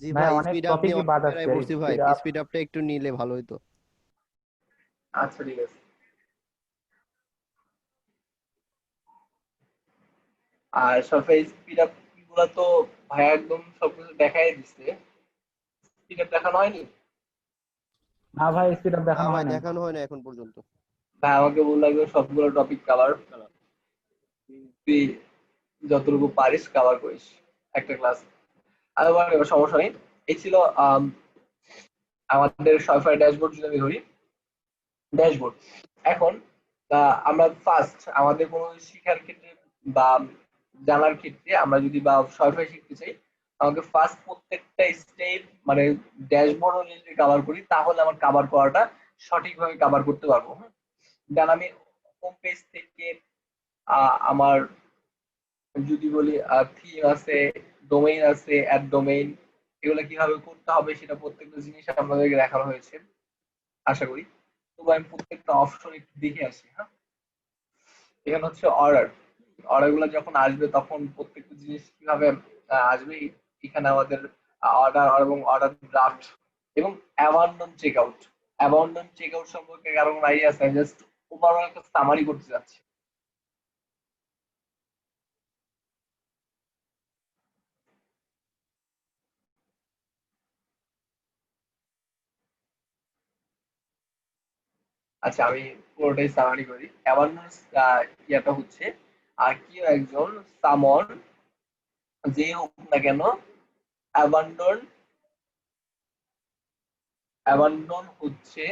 জি ভাই ভাই, অনেক স্পিড আপ নিয়ে টপিকই অনেক বাদ প্যারায় আসছে, পড়ছি ভাই, স্পিড আপ। স্পিড আপটা একটু নিলে ভালো হতো। আচ্ছা ঠিক আছে। আর সরফেস স্পিড আপ গুলা তো ভাই একদম সবকিছু দেখাই দিচ্ছে। স্পিড আপ দেখানো হয়নি? না ভাই, স্পিড আপ না দেখানো ভাই, হয় নাই। দেখানো হয় না এখন পর্যন্ত। ভাই আমাকে বললো একদম সবগুলো টপিক কাভার, তুই যতটুকু পারিস কাভার করিস একটা ক্লাস। আর মানে সমস্যা নেই। এই ছিল আম, আমাদের সরফার ড্যাশবোর্ড যদি আমি ধরি, ড্যাশবোর্ড। এখন আমরা ফার্স্ট আমাদের কোনো শিক্ষার ক্ষেত্রে বা জানার ক্ষেত্রে আমরা যদি বা সরফাই শিখতে চাই, আমাকে ফার্স্ট প্রত্যেকটা স্টেপ মানে ড্যাশবোর্ড যদি কভার করি তাহলে আমার কভার করাটা সঠিকভাবে কভার করতে পারবো। দেন আমি হোম পেজ থেকে আমার যদি বলি থিম আছে, ডোমেইন আছে, অ্যাড ডোমেইন, এগুলো কিভাবে করতে হবে সেটা প্রত্যেকটা জিনিস আমাদেরকে দেখানো হয়েছে আশা করি। তবু আমি প্রত্যেকটা অপশন একটু দেখে আসি। হ্যাঁ, এখানে হচ্ছে অর্ডার। অর্ডার গুলো যখন আসবে তখন প্রত্যেকটা জিনিস কিভাবে আসবে, এখানে আমাদের অর্ডার এবং অর্ডার ড্রাফট এবং abandon check out. Abandon check out সম্পর্কে কারো কোনো আইডিয়া আছে? জাস্ট ওভারঅল একটা সামারি করতে যাচ্ছি। আচ্ছা আমি পুরোটাই সামারি করি। অ্যাবান্ডন ইয়াটা হচ্ছে কেউ একজন সামন যে হোক না কেন অ্যাবান্ডন, অ্যাবান্ডন হচ্ছে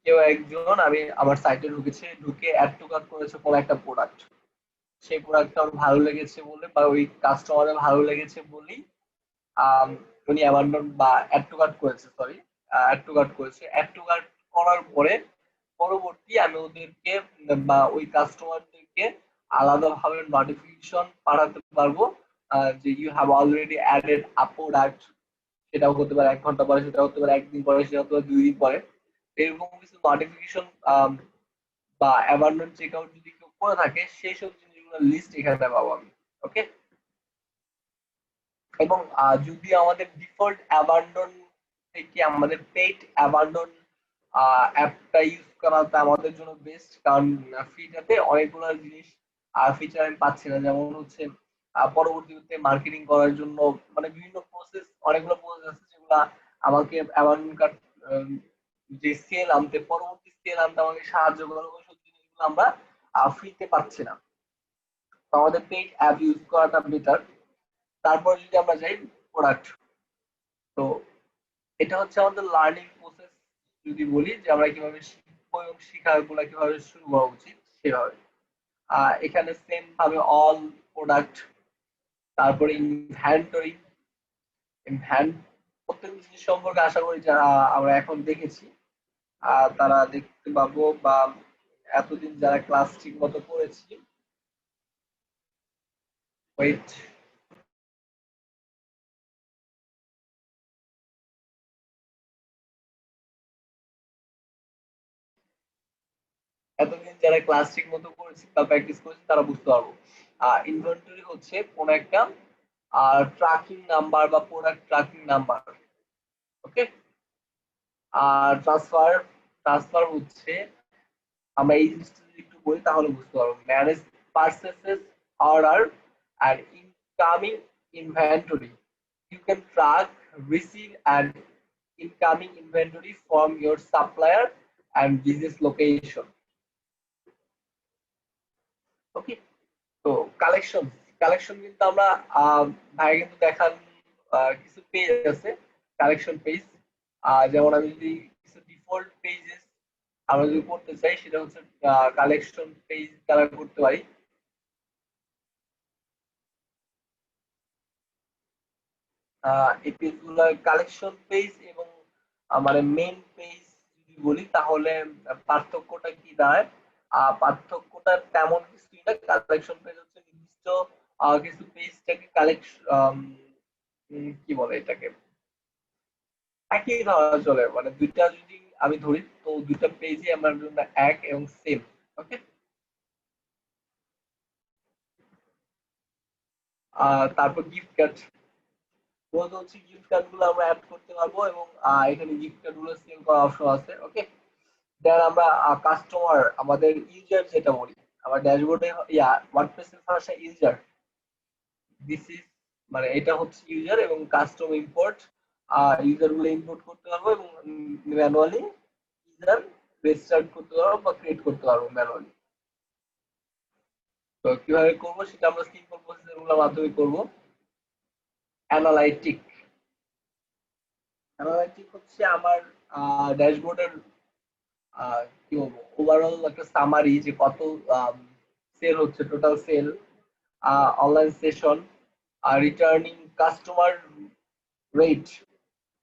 কেউ একজন আমি আমার সাইটে ঢুকেছে, ঢুকে অ্যাড টু কার্ট করেছে কোনো একটা প্রোডাক্ট। সেই প্রোডাক্টটা ওর ভালো লেগেছে বলে বা ওই কাস্টমারের ভালো লেগেছে বলেই আম, উনি অ্যাবান্ডন বা অ্যাড টু কার্ট করেছে, সরি অ্যাড টু কার্ট করেছে। অ্যাড টু কার্ট করার পরে পরবর্তী আমি ওদেরকে বা ওই কাস্টমারদেরকে আলাদাভাবে নোটিফিকেশন পাঠাতে পারবো যে you have already added a product. সেটাও হতে পারে ১ ঘন্টা পরে, সেটাও হতে পারে ১ দিন পরে, সেটা হতে পারে ২ দিন পরে। এরকম কিছু নোটিফিকেশন বা অ্যাবান্ডন চেক আউট যদি কেউ করে থাকে সেই সব জিনিসগুলোর লিস্ট এখানে পাবো আমি। ওকে? এবং যদি আমাদের ডিফল্ট অ্যাবান্ডন থেকে আমাদের পেইড অ্যাবান্ডন অ্যাপটা ইউজ করাটা আমাদের জন্য বেস্ট, কারণ ফ্রিটাতে অনেকগুলো জিনিস ফিচার আমি পাচ্ছি না। যেমন হচ্ছে পরবর্তীতে মার্কেটিং করার জন্য মানে বিভিন্ন প্রসেস, অনেকগুলো প্রসেস আছে যেগুলো আমাকে অ্যাবান্ডন কার্ড যে সেল আনতে, পরবর্তী সেল আনতে আমাকে সাহায্য করে, ওইসব জিনিসগুলো আমরা ফ্রিতে পাচ্ছি না। তো আমাদের পেইড অ্যাপ ইউজ করাটা বেটার। তারপর যদি আমরা যাই প্রোডাক্ট, তো এটা হচ্ছে আমাদের লার্নিং প্রসেস। যদি বলি যে আমরা কিভাবে শিখবো এবং শেখাগুলো কিভাবে শুরু করা উচিত সেভাবে এখানে সেম ভাবে অল প্রোডাক্ট, তারপরে ইনভেন্টরি, ইনভ্যান প্রত্যেকটা জিনিস সম্পর্কে আশা করি যারা আমরা এখন দেখেছি তারা দেখতে পাবো বা এতদিন যারা ক্লাস ঠিক মতো করেছি। ওয়েট, এতদিন যারা ক্লাস ঠিক মতো করেছি বা প্র্যাকটিস করেছি তারা বুঝতে পারবো। ইনভেন্টরি হচ্ছে কোন একটা ট্র্যাকিং নাম্বার বা প্রোডাক্ট ট্র্যাকিং নাম্বার। ওকে? আর ট্রান্সফার, ট্রান্সফার হচ্ছে আমরা এই জিনিসটা যদি একটু বলি তাহলে বুঝতে পারবো। ম্যানেজ পারচেসেস অর্ডার আর incoming inventory. You can track, receive and incoming inventory from your supplier and business location. ওকে? তো কালেকশন, কালেকশন কিন্তু আমরা ভাই কিন্তু দেখান কিছু পেজ আছে কালেকশন পেজ। যেমন আমি যদি কিছু ডিফল্ট পেজেস আমরা যদি করতে চাই সেটা হচ্ছে কালেকশন পেজ দ্বারা করতে পারি। এই পেজগুলো কালেকশন পেজ এবং মানে মেইন পেজ যদি বলি তাহলে পার্থক্যটা কি দাঁড়ায়? পার্থক্যটা তেমন কিছুই না। কালেকশন পেজ হচ্ছে নির্দিষ্ট কিছু পেজটাকে কালেকশন, কি বলে এটাকে, একই ধরা চলে। মানে দুইটা যদি আমি ধরি তো দুইটা পেজই আমার জন্য এক এবং সেম। ওকে? তারপর গিফট কার্ড, মূলত হচ্ছে গিফট কার্ড গুলো আমরা অ্যাড করতে পারবো এবং এখানে গিফট কার্ড গুলো সেল করার অপশন আছে। ওকে, দেন আমরা কাস্টমার আমাদের ইউজার যেটা বলি আমার ড্যাশবোর্ডে ওয়ার্ডপ্রেসের ভাষা ইউজার, দিস ইজ মানে এটা হচ্ছে ইউজার এবং কাস্টম ইম্পোর্ট ইউজার গুলো ইম্পোর্ট করতে পারবো এবং ম্যানুয়ালি ইউজার রেজিস্টার করতে পারবো বা ক্রিয়েট করতে পারবো ম্যানুয়ালি। তো কিভাবে করবো সেটা আমরা সিম্পল প্রসেসর গুলোর মাধ্যমে করবো। অ্যানালাইটিক অ্যানালাইটিক হচ্ছে আমার ড্যাশবোর্ডের কি বলবো ওভারঅল একটা সামারি যে কত সেল হচ্ছে, total sell, online session, returning customer rate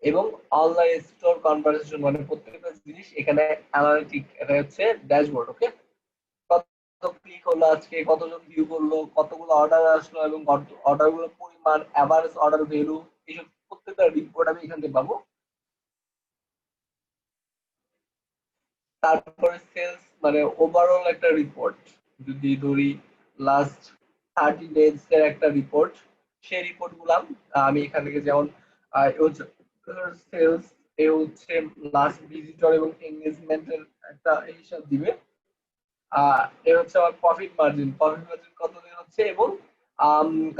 এবং অনলাইন স্টোর কনভারসেশন, মানে প্রত্যেকটা জিনিস এখানে অ্যানালিটিক, এটা হচ্ছে ড্যাশবোর্ড। ওকে, কত ক্লিক হলো আজকে, কতজন ভিউ করলো, কতগুলো অর্ডার আসলো এবং অর্ডার গুলোর পরিমাণ, অ্যাভারেজ অর্ডার ভ্যালু, এইসব প্রত্যেকটা রিপোর্ট আমি এখান থেকে পাবো। তারপরে সেলস মানে ওভারঅল একটা রিপোর্ট, যদি ধরি লাস্ট 30 ডেজ এর একটা রিপোর্ট, সেই রিপোর্ট গুলা আমি এখান থেকে যেমন সেলস এ হচ্ছে লাস্ট ভিজিটর এবং এঙ্গেজমেন্টের একটা হিসাব দিবে। এ হচ্ছে আমার প্রফিট মার্জিন কতদিন হচ্ছে এবং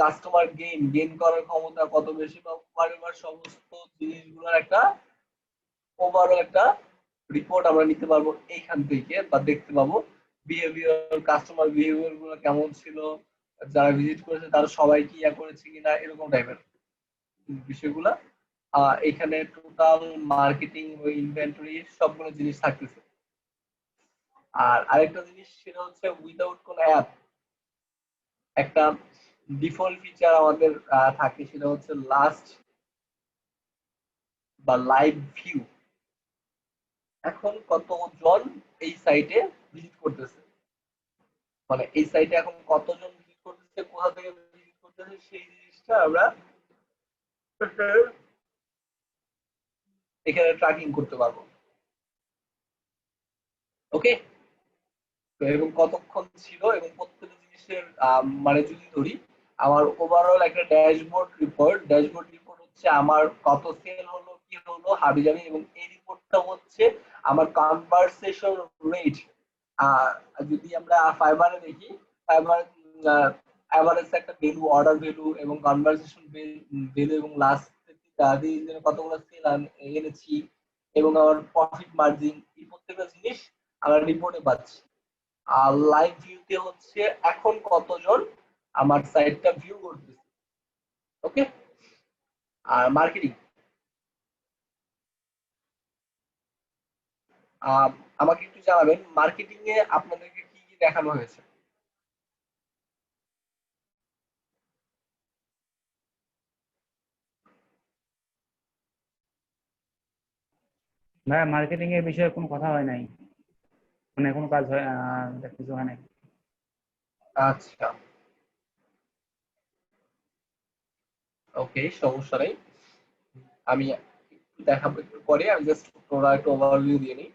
কাস্টমার গেইন করার ক্ষমতা কত বেশি বা whatever সমস্ত জিনিসগুলোর একটা ওভারঅল একটা রিপোর্ট আমরা নিতে পারবো এইখান থেকে বা দেখতে পাবো। কাস্টমার বিহেভিয়ার গুলো কেমন ছিল, যারা ভিজিট করেছে তারা সবাই কি করেছে কিনা, এরকম টাইপের বিষয়গুলা এখানে টোটাল মার্কেটিং ও ইনভেন্টরি সবগুলো জিনিস থাকতেছে। আর আরেকটা জিনিস সেটা হচ্ছে উইদাউট কোন অ্যাপ একটা ডিফল্ট ফিচার আমাদের থাকে, সেটা হচ্ছে লাস্ট বা লাইভ ভিউ। এখন কতজন এই সাইটে ভিজিট করতেছে, মানে এই সাইটে এখন কতজন ভিজিট করতেছে, কোথা থেকে ভিজিট করতেছে, সেই জিনিসটা আমরা এখানে ট্র্যাকিং করতে পারবো। ওকে, তো এবং কতক্ষণ ছিল এবং প্রত্যেকটা জিনিসের মানে যদি ধরি আমার ওভারঅল একটা ড্যাশবোর্ড রিপোর্ট হচ্ছে আমার কত সেল হলো, কি হলো, হাবিজাবি, এবং এই রিপোর্টটা হচ্ছে আমার কনভারসেশন রেট। যদি আমরা ফাইবারে দেখি, ফাইবার অ্যাভারেজ একটা ভ্যালু, অর্ডার ভ্যালু এবং কনভারসেশন ভ্যালু এবং লাস্ট কতগুলো সেল এনেছি এবং আমার প্রফিট মার্জিন, এই প্রত্যেকটা জিনিস আমরা রিপোর্টে পাচ্ছি। আর লাইভ ভিউতে হচ্ছে এখন কতজন আমার সাইটটা ভিউ করতেছে। ওকে, আর মার্কেটিং আমাকে একটু জানাবেন মার্কেটিং এ আপনাদেরকে কি কি দেখানো হয়েছে। ভাইয়া মার্কেটিং এর বিষয়ে কোনো কথা হয় নাই, মানে কোনো কাজ হয় কিছু হয় নাই। আচ্ছা, ওকে, সমস্যা নেই, আমি একটু দেখাবো একটু পরে, আমি জাস্ট তোরা একটু ওভারভিউ দিয়ে নিই।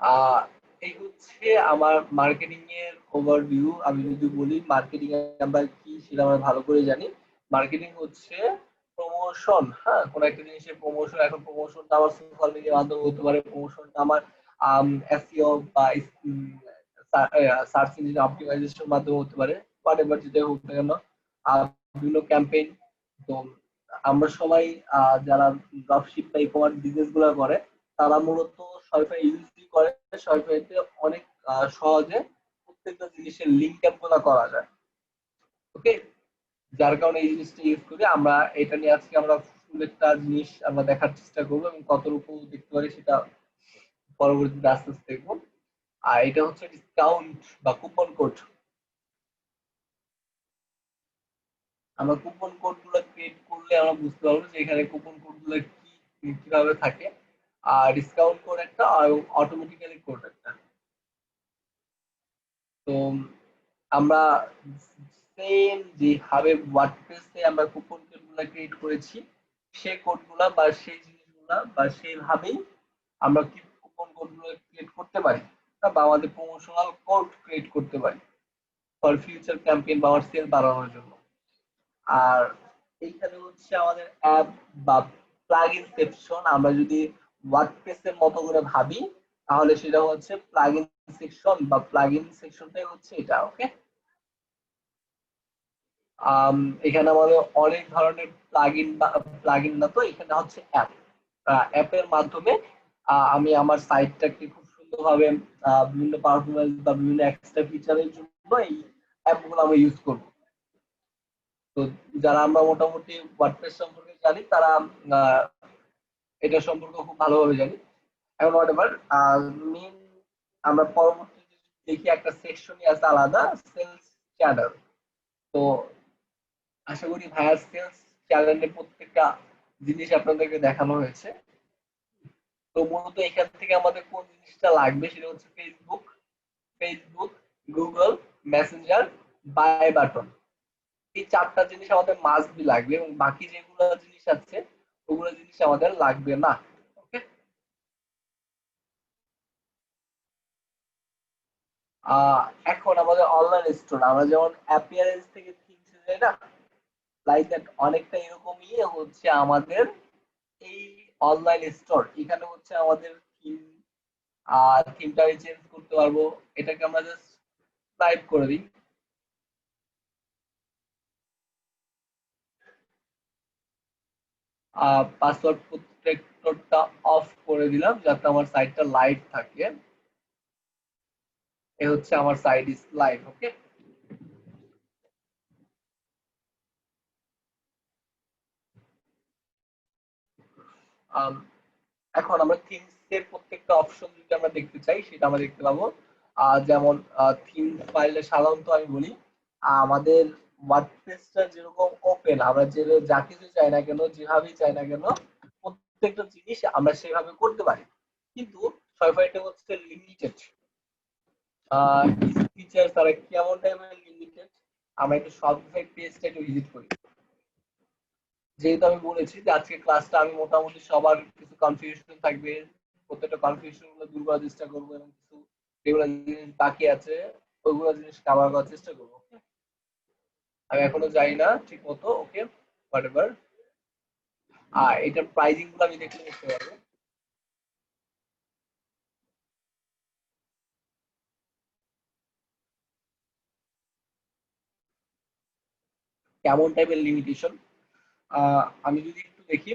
আহ এই হচ্ছে আমার মার্কেটিং এর ওভারভিউ। আমি যদি বলি মার্কেটিং আমরা কি সেটা আমরা ভালো করে জানি। মার্কেটিং হচ্ছে প্রমোশন, হ্যাঁ, কোন একটা জিনিসের প্রমোশন। এখন প্রমোশনটা আমার সোশ্যাল মিডিয়ার মাধ্যমে হতে পারে, প্রমোশনটা আমার এসইও বা সার্চ ইঞ্জিন অপটিমাইজেশন মাধ্যমে হতে পারে, হোয়াটএভার যেটা হোক না কেন, বিভিন্ন ক্যাম্পেইন। তো আমরা সবাই যারা ড্রপশিপ বা ই-কমার্স বিজনেস গুলো করে তারা মূলত শপিফাই ইউজ করে। শপিফাইতে অনেক সহজে প্রত্যেকটা জিনিসের লিঙ্ক আপ গুলো করা যায়। ওকে, যার কারণে এই জিনিসটা ইউজ করি আমরা। এটা নিয়ে আজকে আমরা ফুল একটা জিনিস আমরা দেখার চেষ্টা করবো এবং কতটুকু দেখতে পারি সেটা পরবর্তীতে আস্তে আস্তে দেখবো। আর এটা হচ্ছে ডিসকাউন্ট বা কুপন কোড। আমরা কুপন কোড গুলো ক্রিয়েট করলে আমরা বুঝতে পারবো যে এখানে কুপন কোড গুলো কিভাবে থাকে। আর ডিসকাউন্ট কোড একটা আর অটোমেটিক্যালি কোড একটা। তো আমরা সেম যেভাবে ওয়ার্ডপ্রেসে আমরা কুপন কোড গুলো ক্রিয়েট করেছি, সেই কোড গুলা বা সেই জিনিসগুলা বা সেইভাবেই আমরা কি কুপন কোড গুলো ক্রিয়েট করতে পারি বা আমাদের প্রমোশনাল কোড ক্রিয়েট করতে পারি ফর ফিউচার ক্যাম্পেইন বা আমার সেল বাড়ানোর জন্য। আর এইখানে হচ্ছে আমাদের অ্যাপ বা প্লাগইন সেকশন। আমরা যদি ওয়ার্ডপ্রেসের মতো করে ভাবি তাহলে সেটা হচ্ছে প্লাগইন সেকশন বা প্লাগইন সেকশনটাই হচ্ছে এটা। ওকে, এখানে আমাদের অনেক ধরনের প্লাগইন না, তো এখানে হচ্ছে অ্যাপ। অ্যাপের মাধ্যমে আমি আমার সাইটটাকে খুব সুন্দরভাবে বিভিন্ন পারফরমেন্স বা বিভিন্ন এক্সট্রা ফিচারের জন্য এই অ্যাপগুলো আমরা ইউজ করব। তো যারা আমরা মোটামুটি ওয়ার্ডপ্রেস সম্পর্কে জানি তারা আহ, এটা সম্পর্কে খুব ভালোভাবে জানি। এখন হোয়াটএভার, মেন আমরা পরবর্তীতে দেখি একটা সেকশনই আছে আলাদা, সেলস চ্যানেল। তো আশা করি ভাইয়া সেলস চ্যানেলের প্রত্যেকটা জিনিস আপনাদেরকে দেখানো হয়েছে। তো মূলত এখান থেকে আমাদের কোন জিনিসটা লাগবে সেটা হচ্ছে Facebook, Google, Messenger, buy button. এই চারটা জিনিস আমাদের মাস্ট বি লাগবে এবং বাকি যেগুলো জিনিস আছে ওগুলো জিনিস আমাদের লাগবে না। ওকে, এখন আমাদের অনলাইন স্টোর, আমরা যেমন অ্যাপিয়ারেন্স থেকে থিমস যাই না, লাইক দ্যাট অনেকটা এরকমই হচ্ছে আমাদের এই অনলাইন স্টোর। এখানে হচ্ছে আমাদের থিম, থিমটা আমি চেঞ্জ করতে পারবো। এটাকে আমরা জাস্ট টাইপ করে দিই, পাসওয়ার্ড প্রোটেক্টরটা অফ করে দিলাম যাতে আমার সাইটটা লাইভ থাকে। এ হচ্ছে আমার সাইট ইজ লাইভ। ওকে, এখন আমরা থিমস এর প্রত্যেকটা অপশন যদি আমরা দেখতে চাই সেটা আমরা দেখতে পাবো। যেমন থিম ফাইলে সাধারণত আমি বলি আমাদের ওয়ার্ডপ্রেসটা যেরকম ওপেন, আমরা যে যা কিছু চাই না কেন, যেভাবেই চাই না কেন, প্রত্যেকটা জিনিস আমরা সেভাবে করতে পারি। কিন্তু সফটওয়্যারটা হচ্ছে লিমিটেড ফিচার, তারা কেমন টাইপের লিমিটেড। আমরা একটু শপিফাই পেজটা একটু ভিজিট করি। যেহেতু আমি বলেছি যে আজকে ক্লাসটা আমি মোটামুটি সবার কিছু কনফিউশন থাকবে, প্রত্যেকটা কনফিউশন গুলো দূর করার চেষ্টা করবো এবং কিছু যেগুলো জিনিস বাকি আছে ওইগুলো জিনিস কভার করার চেষ্টা করবো। ওকে, আমি এখনো জানি না ঠিক মতো। ওকে, হোয়াটএভার, এটার প্রাইজিং গুলো আমি দেখলে বুঝতে পারবো। কেমন টাইপের লিমিটেশন আমি যদি একটু দেখি,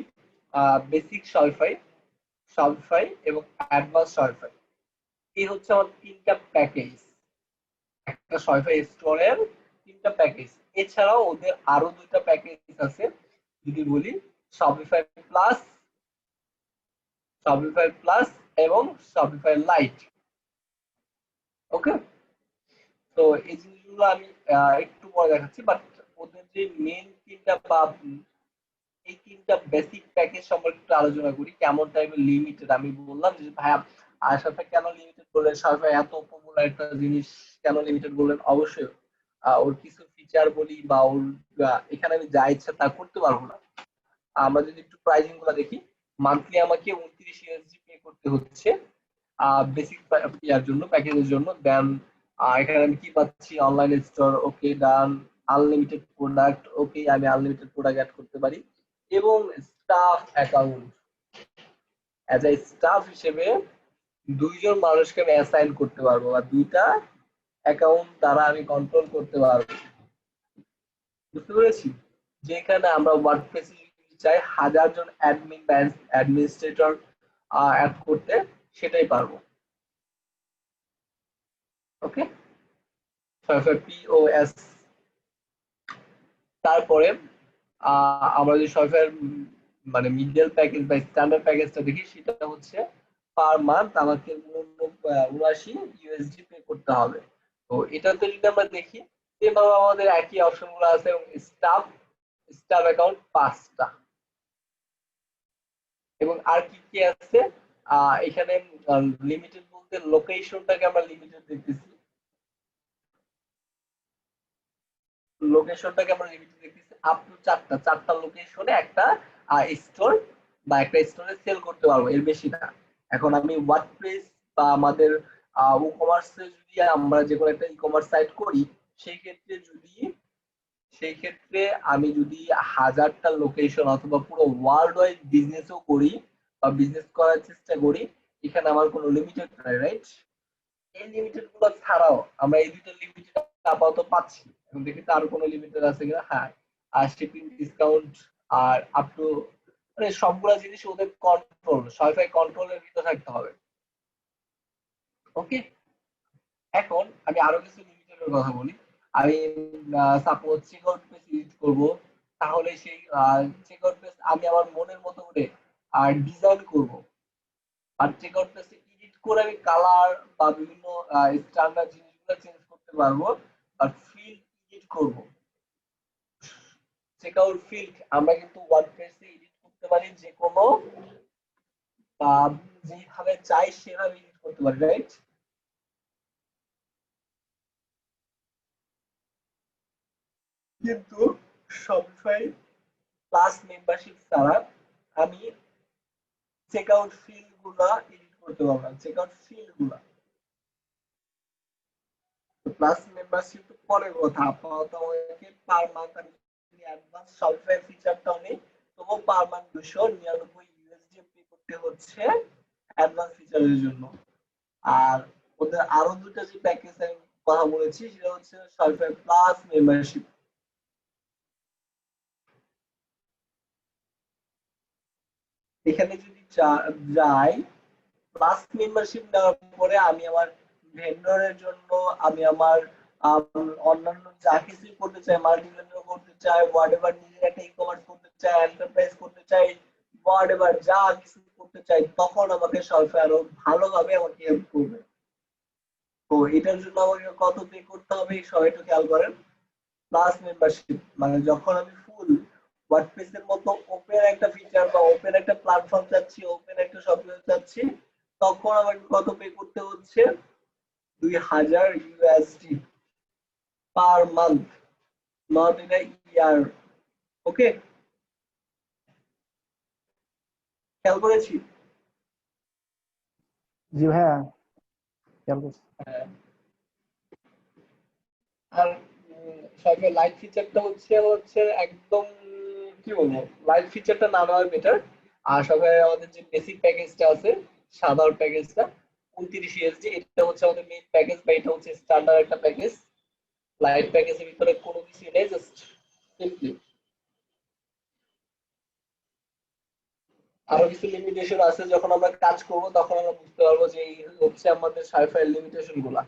বেসিক শপিফাই, শপিফাই এবং অ্যাডভান্স শপিফাই, এই হচ্ছে আমার তিনটা প্যাকেজ। একটা শপিফাই স্টোরের তিনটা প্যাকেজ। এছাড়াও ওদের আরো দুইটা প্যাকেজ আছে, যদি বলি শপিফাই প্লাস, শপিফাই প্লাস এবং শপিফাই লাইট। ওকে, তো এই জিনিসগুলো আমি একটু পরে দেখাচ্ছি, বাট ওদের যে মেন তিনটা বা এই তিনটা বেসিক প্যাকেজ সম্পর্কে একটু আলোচনা করি। কেমন টাইপের লিমিটেড, আমি বললাম যে ভাইয়া সাথে কেন লিমিটেড বললেন, শপিফাই এত পপুলার একটা জিনিস কেন লিমিটেড বললেন? অবশ্যই ওর কিছু ফিচার বলি বা ওর এখানে আমি যা ইচ্ছা তা করতে পারবো না। আমরা যদি একটু প্রাইসিং গুলো দেখি, মান্থলি আমাকে 29 ইউএসডি পে করতে হচ্ছে বেসিক ইয়ার জন্য, প্যাকেজের জন্য। দেন এখানে আমি কি পাচ্ছি, অনলাইন স্টোর, ওকে ডান, আনলিমিটেড প্রোডাক্ট, ওকে আমি আনলিমিটেড প্রোডাক্ট অ্যাড করতে পারি, এবং staff account, as a staff হিসেবে দুইজন মানুষকে আমি অ্যাসাইন করতে পারবো বা দুইটা অ্যাকাউন্ট দ্বারা আমি কন্ট্রোল করতে পারবো। বুঝতে পেরেছি? যেখানে আমরা ওয়ার্ডপ্রেসে যদি চাই 1000 জন অ্যাডমিন বা অ্যাডমিনিস্ট্রেটর অ্যাড করতে, সেটাই পারবো। ওকে, পিওএস। তারপরে আমরা যদি সফটওয়্যার মানে মিডল প্যাকেজ বা স্ট্যান্ডার্ড প্যাকেজটা দেখি, সেটা হচ্ছে পার মান্থ আমাকে 79 ইউএসডি পে করতে হবে। তো এটাতে যদি আমরা দেখি, সেভাবে আমাদের একই অপশন গুলো আছে এবং স্টাফ অ্যাকাউন্ট 5টা, এবং আর কি কি আছে এখানে লিমিটেড বলতে লোকেশনটাকে আমরা লিমিটেড দেখতেছি, লোকেশনটাকে আমরা লিমিটেড দেখতেছি আপ টু চারটা লোকেশনে একটা স্টোর বা একটা স্টোরে সেল করতে পারবো, এর বেশি না। এখন আমি ওয়ার্ডপ্রেস বা আমাদের ই কমার্সে যদি আমরা যে কোনো একটা ই কমার্স সাইট করি, সেই ক্ষেত্রে যদি সেই ক্ষেত্রে আমি যদি 1000টা লোকেশন অথবা পুরো ওয়ার্ল্ড ওয়াইড বিজনেসও করি বা বিজনেস করার চেষ্টা করি, এখানে আমার কোনো লিমিটেড নাই, রাইট? এই লিমিটেড গুলো ছাড়াও আমরা এই দুটো লিমিটেড আপাতত পাচ্ছি। এখন দেখি তো আরো কোনো লিমিটেড আছে কিনা। হ্যাঁ, আর শিপিং ডিসকাউন্ট আর আপ টু, মানে সবগুলা জিনিস ওদের কন্ট্রোল, সবাই কন্ট্রোলের ভিতরে থাকতে হবে। ওকে, এখন আমি আরো কিছু লিমিটেডের কথা বলি। আমি সাপোজ চেকআউট পেজ এডিট করব, তাহলে সেই চেকআউট পেজ আমি আমার মনের মতো করে ডিজাইন করব। আর চেকআউট পেজ এডিট করে আমি কালার বা বিভিন্ন স্ট্যান্ডার্ড জিনিসগুলো চেঞ্জ করতে পারবো। আর ফিল্ড এডিট করব, চেকআউট ফিল্ড আমরা কিন্তু ওয়ার্ডপ্রেসে এডিট করতে পারি, যে কোনো যেভাবে চাই সেভাবে এডিট করতে পারি, রাইট? কিন্তু শপিফাই প্লাস মেম্বারশিপ ছাড়া আমি চেকআউট ফিল্ড গুলা এডিট করতে পারবো না। চেকআউট ফিল্ড গুলা প্লাস মেম্বারশিপ পরের কথা, আপাতত আমাকে পার মান্থ আমি অ্যাডভান্স সফটওয়্যার ফিচারটাও নেই, তবুও পার মান্থ 299 ইউএসডি পে করতে হচ্ছে অ্যাডভান্স ফিচারের জন্য। আর ওদের আরো দুটো যে প্যাকেজ আমি কথা বলেছি সেটা হচ্ছে সফটওয়্যার প্লাস মেম্বারশিপ। এখানে যদি যাই, প্লাস মেম্বারশিপ নেওয়ার পরে আমি আমার ভেন্ডরের জন্য, আমি আমার অন্যান্য যা কিছুই করতে চাই, মাল্টিভেন্ডর করতে চাই, হোয়াটএভার, নিজের একটা ই কমার্স করতে চাই, এন্টারপ্রাইজ করতে চাই, হোয়াটএভার যা কিছু করতে চাই, তখন আমাকে সরকার আরো ভালোভাবে আমাকে হেল্প করবে। তো এটার জন্য আমাকে কত পে করতে হবে সবাই একটু খেয়াল করেন। প্লাস মেম্বারশিপ মানে যখন আমি ফুল ওয়ার্ডপ্রেস এর মতো ওপেন একটা ফিচার বা ওপেন একটা প্ল্যাটফর্ম চাচ্ছি, ওপেন একটা সফটওয়্যার চাচ্ছি, তখন আমাকে কত পে করতে হচ্ছে? 2000 USD per month, not in a year. Okay, খেয়াল করেছি? জি ভাইয়া, খেয়াল করছি। হ্যাঁ। আর সরকার লাইট ফিচারটা হচ্ছে হচ্ছে একদম কি বলবো, লাইট ফিচারটা না নেওয়াই বেটার। আর সবাই আমাদের যে বেসিক প্যাকেজটা আছে, সাধারণ প্যাকেজটা 29 ইউএসডি, এটা হচ্ছে আমাদের মেইন প্যাকেজ বা এটা হচ্ছে স্ট্যান্ডার্ড একটা প্যাকেজ। লাইট প্যাকেজের ভিতরে কোনো কিছু নেই, জাস্ট সিম্পলি আরো কিছু লিমিটেশন আছে। যখন আমরা কাজ করব তখন আমরা বুঝতে পারবো যে এই হচ্ছে আমাদের সাইফাইয়ের লিমিটেশন গুলা।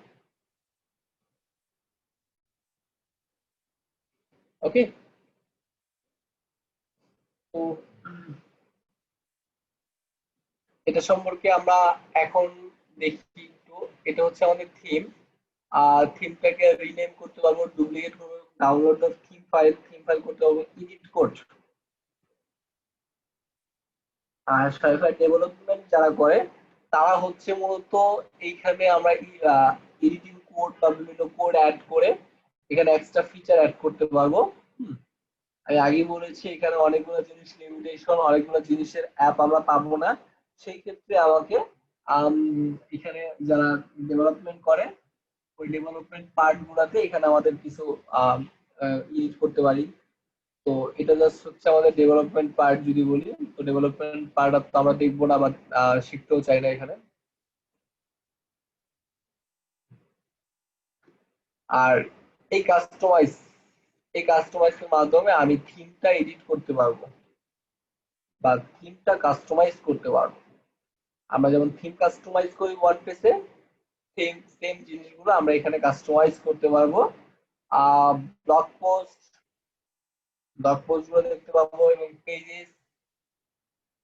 ওকে, তো এটা সম্পর্কে আমরা এখন দেখি একটু। এটা হচ্ছে আমাদের থিম। আর থিমটাকে রিনেম করতে পারবো, ডুপ্লিকেট করবো, ডাউনলোড থিম ফাইল করতে পারবো, এডিট কোড। আর সাইফার ডেভেলপমেন্ট যারা করে তারা হচ্ছে মূলত এইখানে আমরা এডিটিং কোড বা বিভিন্ন কোড অ্যাড করে এখানে এক্সট্রা ফিচার অ্যাড করতে পারবো। আমি আগেই বলেছি এখানে অনেকগুলো জিনিস লিমিটেশন, অনেকগুলো জিনিসের অ্যাপ আমরা পাবো না। সেই ক্ষেত্রে আমাকে আম, এখানে যারা ডেভেলপমেন্ট করে ওই ডেভেলপমেন্ট পার্ট গুলাতে এখানে আমাদের কিছু ইউজ করতে পারি। তো এটা জাস্ট হচ্ছে আমাদের ডেভেলপমেন্ট পার্ট যদি বলি। তো ডেভেলপমেন্ট পার্ট তো আমরা দেখবো না বা শিখতেও চাই না এখানে। আর এই কাস্টমাইজের মাধ্যমে আমি থিমটা এডিট করতে পারবো বা থিমটা কাস্টমাইজ করতে পারবো। আমরা যেমন থিম কাস্টমাইজ করি ওয়ার্ডপ্রেসে, সেম সেম জিনিসগুলো আমরা এখানে কাস্টমাইজ করতে পারবো। ব্লগ পোস্ট ব্লগ পোস্ট গুলো দেখতে পাবো এবং পেজেস,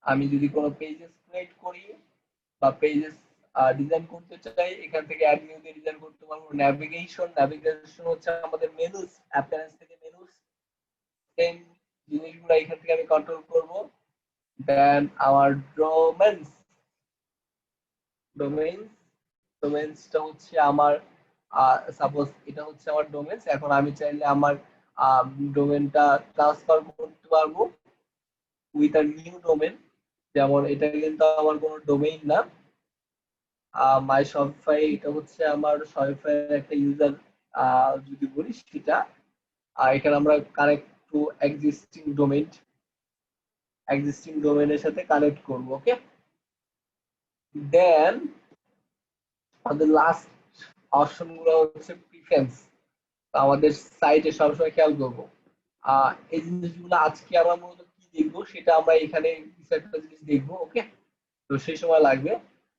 আমি যদি কোনো পেজেস ক্রিয়েট করি বা পেজেস ডিজাইন করতে চাই, এখান থেকে অ্যাড নিউ দিয়ে ডিজাইন করতে পারবো। নেভিগেশন হচ্ছে আমাদের মেনুস, অ্যাপিয়ারেন্স থেকে মেনুস, সেম জিনিসগুলো এখান থেকে আমি কন্ট্রোল করব। দেন আমার ডোমেইনস, ডোমেইনস ডোমেইনসটা হচ্ছে আমার, সাপোজ এটা হচ্ছে আমার ডোমেইনস। এখন আমি চাইলে আমার ডোমেইনটা ট্রান্সফার করতে পারবো উইথ আ নিউ ডোমেইন। যেমন এটা কিন্তু আমার কোনো ডোমেইন না, মাই শপিফাই এটা হচ্ছে আমার শপিফাই একটা ইউজার যদি বলি সেটা। এখানে আমরা কানেক্ট টু এক্সিস্টিং ডোমেইনের সাথে কানেক্ট করব। ওকে, দেন আমাদের লাস্ট অপশন গুলো হচ্ছে প্রিফারেন্স। আমাদের সাইটে সবসময় খেয়াল করবো এই জিনিসগুলো আজকে আমরা মূলত কি দেখবো সেটা আমরা এখানে কিছু একটা জিনিস দেখবো। ওকে, তো সেই সময় লাগবে।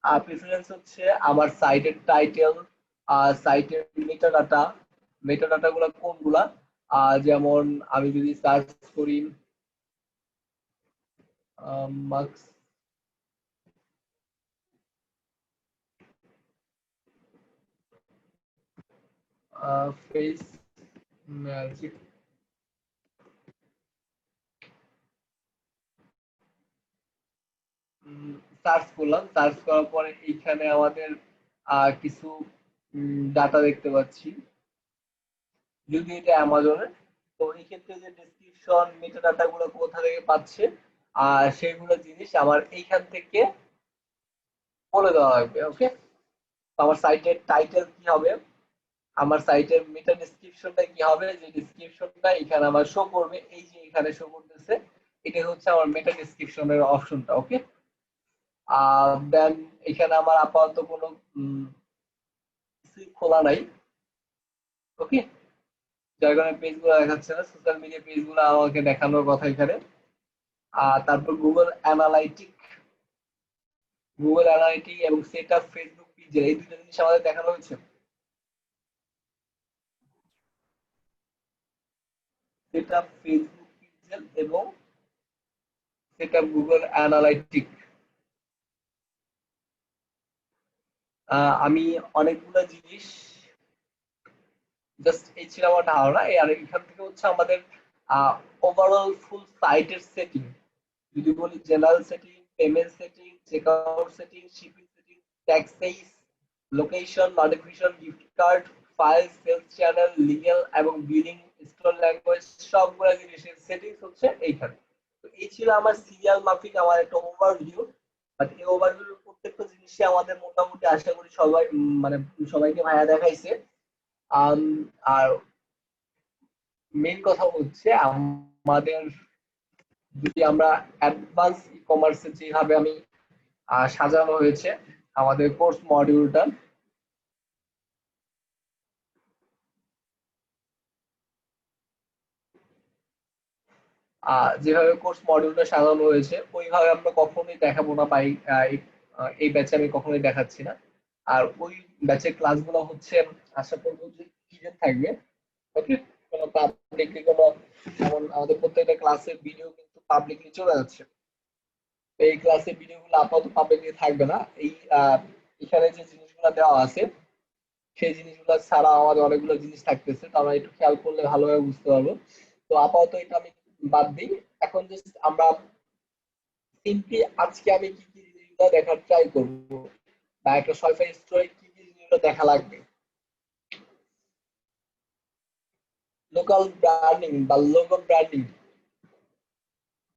আর প্রিফারেন্স হচ্ছে আমার সাইটের টাইটেল, সাইটের মেটা ডাটা গুলো কোনগুলা, যেমন আমি যদি সার্চ করি মার্কস, ফেস ম্যাজিক, সার্চ করলাম, সার্চ করার পরে এইখানে আমাদের কিছু ডাটা দেখতে পাচ্ছি। যদি এটা অ্যামাজনের, তো এই ক্ষেত্রে যে ডেসক্রিপশন মেটা ডাটা গুলো কোথা থেকে পাচ্ছে আর সেগুলো জিনিস আমার এইখান থেকে বলে দেওয়া লাগবে। ওকে, তো আমার সাইটের টাইটেল কি হবে, আমার সাইটের মেটা ডেসক্রিপশনটা কি হবে, যে ডেসক্রিপশনটা এখানে আমার শো করবে, এই যে এখানে শো করতেছে, এটা হচ্ছে আমার মেটা ডেসক্রিপশনের অপশনটা। ওকে, দেন এখানে আমার আপাতত কোনো কিছুই খোলা নাই। ওকে, যার কারণে পেজগুলো দেখাচ্ছে না, সোশ্যাল মিডিয়া পেজগুলো আমাকে দেখানোর কথা এখানে। তারপর গুগল অ্যানালাইটিক এবং সেট আপ ফেসবুক পিক্সেল, এই দুটো জিনিস আমাদের দেখানো হয়েছে। সেট আপ ফেসবুক পিক্সেল এবং সেট আপ গুগল অ্যানালাইটিক। আমি অনেকগুলো জিনিস জাস্ট এই ছিল আমার ধারণা। আর এখান থেকে হচ্ছে আমাদের ওভারঅল ফুল সাইটের সেটিং, যদি বলি general setting, payment setting, checkout setting, shipping setting, tax size, location, notification, gift card, file, sales channel, legal এবং বিলিং, স্টোর ল্যাঙ্গুয়েজ, সবগুলো জিনিসের সেটিংস হচ্ছে এইখানে। তো এই ছিল আমার সিরিয়াল মাফিক আমার একটা ওভারভিউ। বাট এই ওভারভিউর প্রত্যেকটা জিনিসই আমাদের মোটামুটি আশা করি সবাই মানে সবাইকে ভাইয়া দেখাইছে। আর মেইন কথা হচ্ছে আমাদের যদি আমরা অ্যাডভান্স ই কমার্সে যেভাবে আমি সাজানো হয়েছে আমাদের কোর্স মডিউলটা, যেভাবে কোর্স মডিউলটা সাজানো হয়েছে ওইভাবে আমরা কখনোই দেখাবো না পাই। এই ব্যাচে আমি কখনোই দেখাচ্ছি না। আর ওই ব্যাচের ক্লাসগুলো হচ্ছে আশা করবো যে হিডেন থাকবে। ওকে, কোনো পাবলিকলি কোনো, যেমন আমাদের প্রত্যেকটা ক্লাসের ভিডিও কিন্তু পাবলিকলি চলে যাচ্ছে, এই ক্লাসের ভিডিওগুলো আপাতত পাবলিকলি থাকবে না। এই এখানে যে জিনিসগুলো দেওয়া আছে সেই জিনিসগুলো ছাড়া আমাদের অনেকগুলো জিনিস থাকতেছে, তো আমরা একটু খেয়াল করলে ভালোভাবে বুঝতে পারবো। তো আপাতত এটা আমি বাদ দিই। এখন জাস্ট আমরা সিম্পলি আজকে আমি কি কি জিনিসগুলো দেখার ট্রাই করবো, বা একটা সরকারি স্টোরে কি কি জিনিসগুলো দেখা লাগবে। লোকাল ব্র্যান্ডিং বা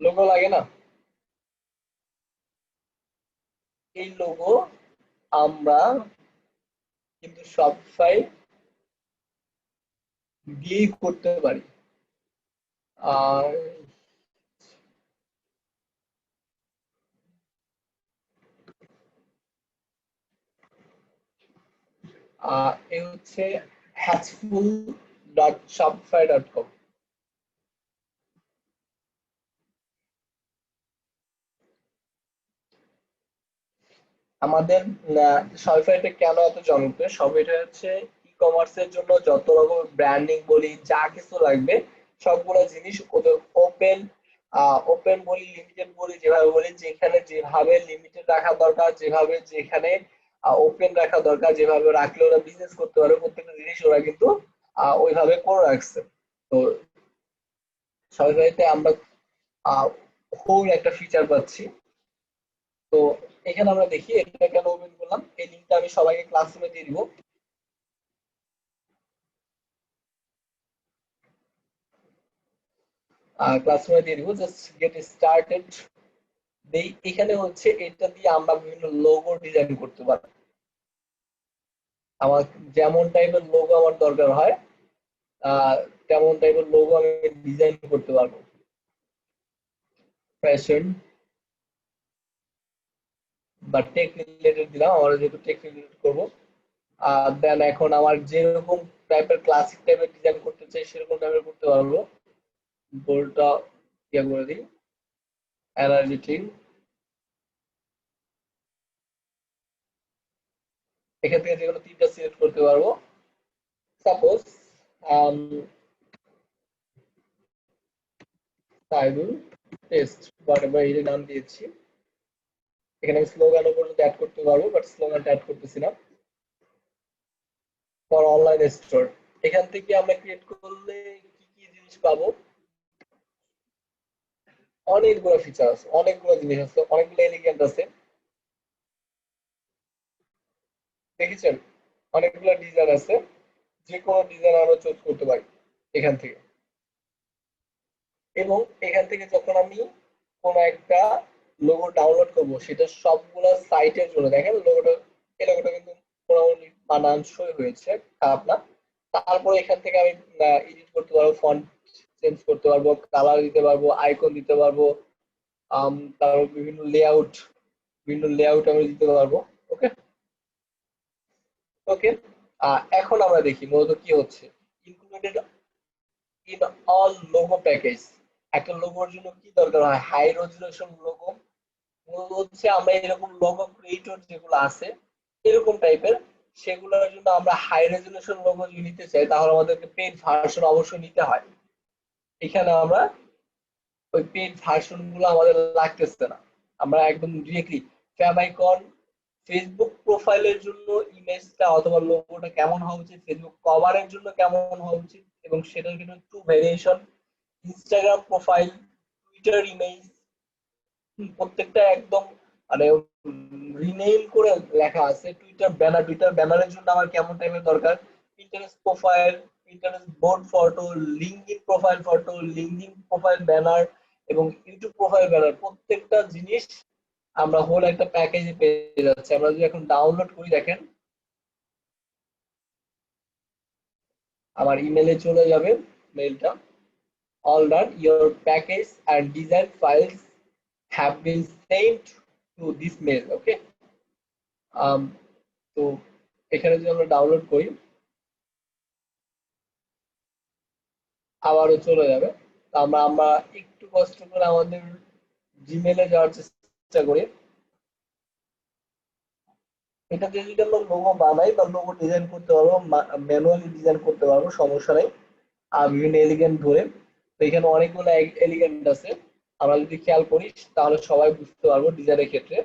লোগো লাগে না? এই লোগো আমরা কিন্তু সবসাই দিয়েই করতে পারি। আর এ হচ্ছে hatchful.shopify.com। আমাদের শপিফাইটা কেন এত জনপ্রিয়, সব এটা হচ্ছে ই কমার্সের জন্য যত রকম ব্র্যান্ডিং বলি যা কিছু লাগবে সবগুলো জিনিস ওদের ওপেন বলি লিমিটেড বলি যেভাবে বলি, যেখানে যেভাবে লিমিটেড রাখা দরকার, যেভাবে যেখানে ওপেন রাখা দরকার, যেভাবে রাখলে ওরা বিজনেস করতে পারে প্রত্যেকটা জিনিস ওরা কিন্তু ওইভাবে করে রাখছে। তো শপিফাইতে আমরা হোল একটা ফিচার পাচ্ছি। তো এখানে আমরা দেখি এটা কেন ওপেন করলাম, এই লিঙ্কটা আমি সবাইকে ক্লাসরুমে দিয়ে দিব। ক্লাসরুমে দিয়ে দিব, জাস্ট গেট স্টার্টেড দেই। এখানে হচ্ছে এটা দিয়ে আমরা বিভিন্ন লোগো ডিজাইন করতে পারি। আমার যেমন টাইপের লোগো আমার দরকার হয় তেমন টাইপের লোগো আমি ডিজাইন করতে পারবো। ফ্যাশন বা টেক রিলেটেড দিলাম, আমরা যেহেতু টেক রিলেটেড করবো। দেন এখন আমার যেরকম টাইপের ক্লাসিক টাইপের ডিজাইন করতে চাই সেরকম টাইপের করতে পারবো। বোল্ডটা ইয়ে করে দিই, এনার্জেটিক। এখান থেকে যেগুলো তিনটা সিলেক্ট করতে পারবো। সাপোজ সাইদুল টেস্ট হোয়াটএভার এই যে নাম দিয়েছি। এখানে আমি স্লোগানও পর্যন্ত অ্যাড করতে পারবো, বাট স্লোগানটা অ্যাড করতেছি না। ফর অনলাইন স্টোর, এখান থেকে আমরা ক্রিয়েট করলে কি কি জিনিস পাবো? অনেকগুলো ফিচার আছে, অনেকগুলো জিনিস আছে, অনেকগুলো এলিগেন্ট আছে, দেখেছেন? অনেকগুলো ডিজাইন আছে, যে কোনো ডিজাইন আমরা চুজ করতে পারি এখান থেকে। এবং এখান থেকে যখন আমি কোনো একটা লোগো ডাউনলোড করব, সেটা সবগুলো সাইটের জন্য, দেখেন লোগোটা, এই লোগোটা কিন্তু মোটামুটি মানানসই হয়েছে, খারাপ না। তারপরে এখান থেকে আমি এডিট করতে পারবো, ফন্ট চেঞ্জ করতে পারবো, কালার দিতে পারবো, আইকন দিতে পারবো, তারপর বিভিন্ন লেআউট আমি দিতে পারবো। ওকে, ওকে। এখন আমরা দেখি মূলত কি হচ্ছে। Included in all logo package, একটা লোগোর জন্য কি দরকার হয়? High resolution logo. মূলত হচ্ছে আমরা এরকম লোগো ক্রিয়েটর যেগুলো আছে এরকম টাইপের, সেগুলোর জন্য আমরা হাই রেজুলেশন লোগো যদি নিতে চাই তাহলে আমাদেরকে পেইড ভার্সন অবশ্যই নিতে হয়। এখানে আমরা ওই পেইড ভার্সন গুলো আমাদের লাগতেছে না, আমরা একদম ডিরেক্টলি ফেভাইকন ফেসবুক প্রোফাইলের জন্য ইমেজটা অথবা লোগোটা কেমন হওয়া উচিত, ফেসবুক কভারের জন্য কেমন হওয়া উচিত, এবং সেটার কিন্তু two variation, Instagram profile, Twitter image, প্রত্যেকটা একদম মানে রিনেম করে লেখা আছে। টুইটার ব্যানারের জন্য আমার কেমন টাইপের দরকার, Pinterest profile, Pinterest board photo, LinkedIn profile photo, LinkedIn profile banner এবং ইউটিউব প্রোফাইল ব্যানার, প্রত্যেকটা জিনিস আমরা হোল একটা প্যাকেজে পেয়ে যাচ্ছি। আমরা যদি এখন ডাউনলোড করি, দেখেন আমার ইমেলে চলে যাবে মেইলটা। All done. Your package and design files have been sent to this mail. Okay. Um, তো এখানে যদি আমরা ডাউনলোড করি আবারও চলে যাবে। আমরা একটু কষ্ট করে আমাদের জিমেলে যাওয়ার চেষ্টা করি। এটা দিয়ে যদি আমরা লোগো বানাই বা লোগো ডিজাইন করতে পারবো, ম্যানুয়ালি ডিজাইন করতে পারবো, সমস্যা নেই। আর বিভিন্ন এলিগেন্ট ধরে, তো এখানে অনেকগুলো এলিগেন্ট আছে, আমরা যদি খেয়াল করি তাহলে সবাই বুঝতে পারবো ডিজাইনের ক্ষেত্রে।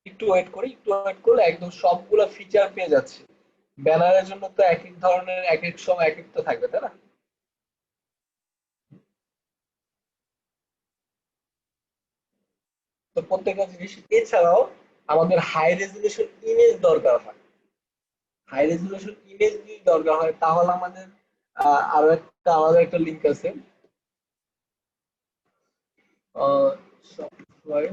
একটু ওয়েট করি, একটু ওয়েট করলে একদম সবগুলো ফিচার পেয়ে যাচ্ছে। ব্যানারের জন্য তো এক এক ধরনের এক এক সময় এক একটা থাকবে, তাই না? তো প্রত্যেকটা জিনিস, এছাড়াও আমাদের হাই রেজুলেশন ইমেজ দরকার হয়। হাই রেজুলেশন ইমেজ যদি দরকার হয় তাহলে আমাদের আরো একটা আলাদা একটা লিঙ্ক আছে, সফটওয়্যার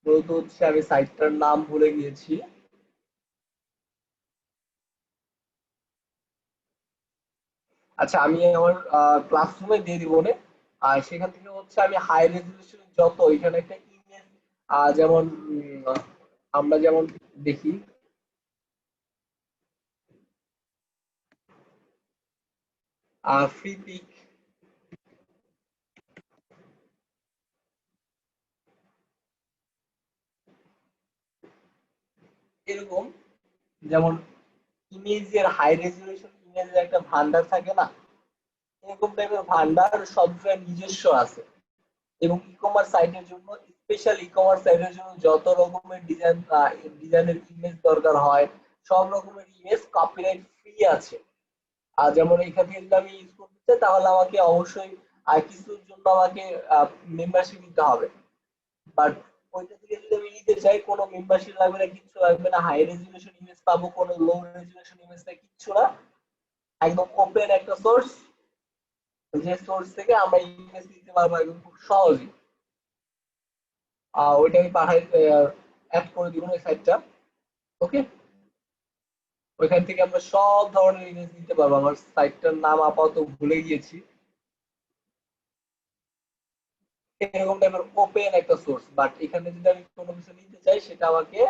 মূলত হচ্ছে, আমি সাইটটার নাম ভুলে গিয়েছি। আচ্ছা, আমি আমার ক্লাসরুমে দিয়ে দিব না। আর সেখান থেকে হচ্ছে আমি হাই রেজুলেশন যত এখানে একটা ইমেজ, যেমন আমরা যেমন দেখি ফ্রি পিক, এরকম যেমন ইমেজের হাই রেজুলেশন ইমেজের একটা ভান্ডার থাকে না, এরকম টাইপের ভান্ডার সফটওয়্যার নিজস্ব আছে। এবং ই কমার্স সাইটের জন্য, স্পেশাল ই কমার্স সাইটের জন্য যত রকমের ডিজাইনের ইমেজ দরকার হয়, সব রকমের ইমেজ কপিরাইট ফ্রি আছে। আর যেমন এখান থেকে যদি আমি ইউজ করতে চাই তাহলে আমাকে অবশ্যই কিছুর জন্য আমাকে মেম্বারশিপ নিতে হবে। বাট ওইটা থেকে যদি আমি নিতে চাই, কোনো মেম্বারশিপ লাগবে না, কিচ্ছু লাগবে না, হাই রেজুলেশন ইমেজ পাবো, কোনো লো রেজুলেশন ইমেজ না, কিচ্ছু না, একদম ওপেন একটা সোর্স, যে সোর্স থেকে আমরা ইমেজ নিতে পারবো একদম খুব সহজেই। ওইটা আমি পাঠাই, অ্যাড করে দিব ওই সাইটটা। ওকে, ওইখান থেকে আমরা সব ধরনের ইমেজ নিতে পারবো। আমার সাইটটার নাম আপাতত ভুলে গিয়েছি। এরকম টাইপের ওপেন একটা সোর্স, বাট এখানে যদি আমি কোনো কিছু নিতে চাই সেটা আমাকে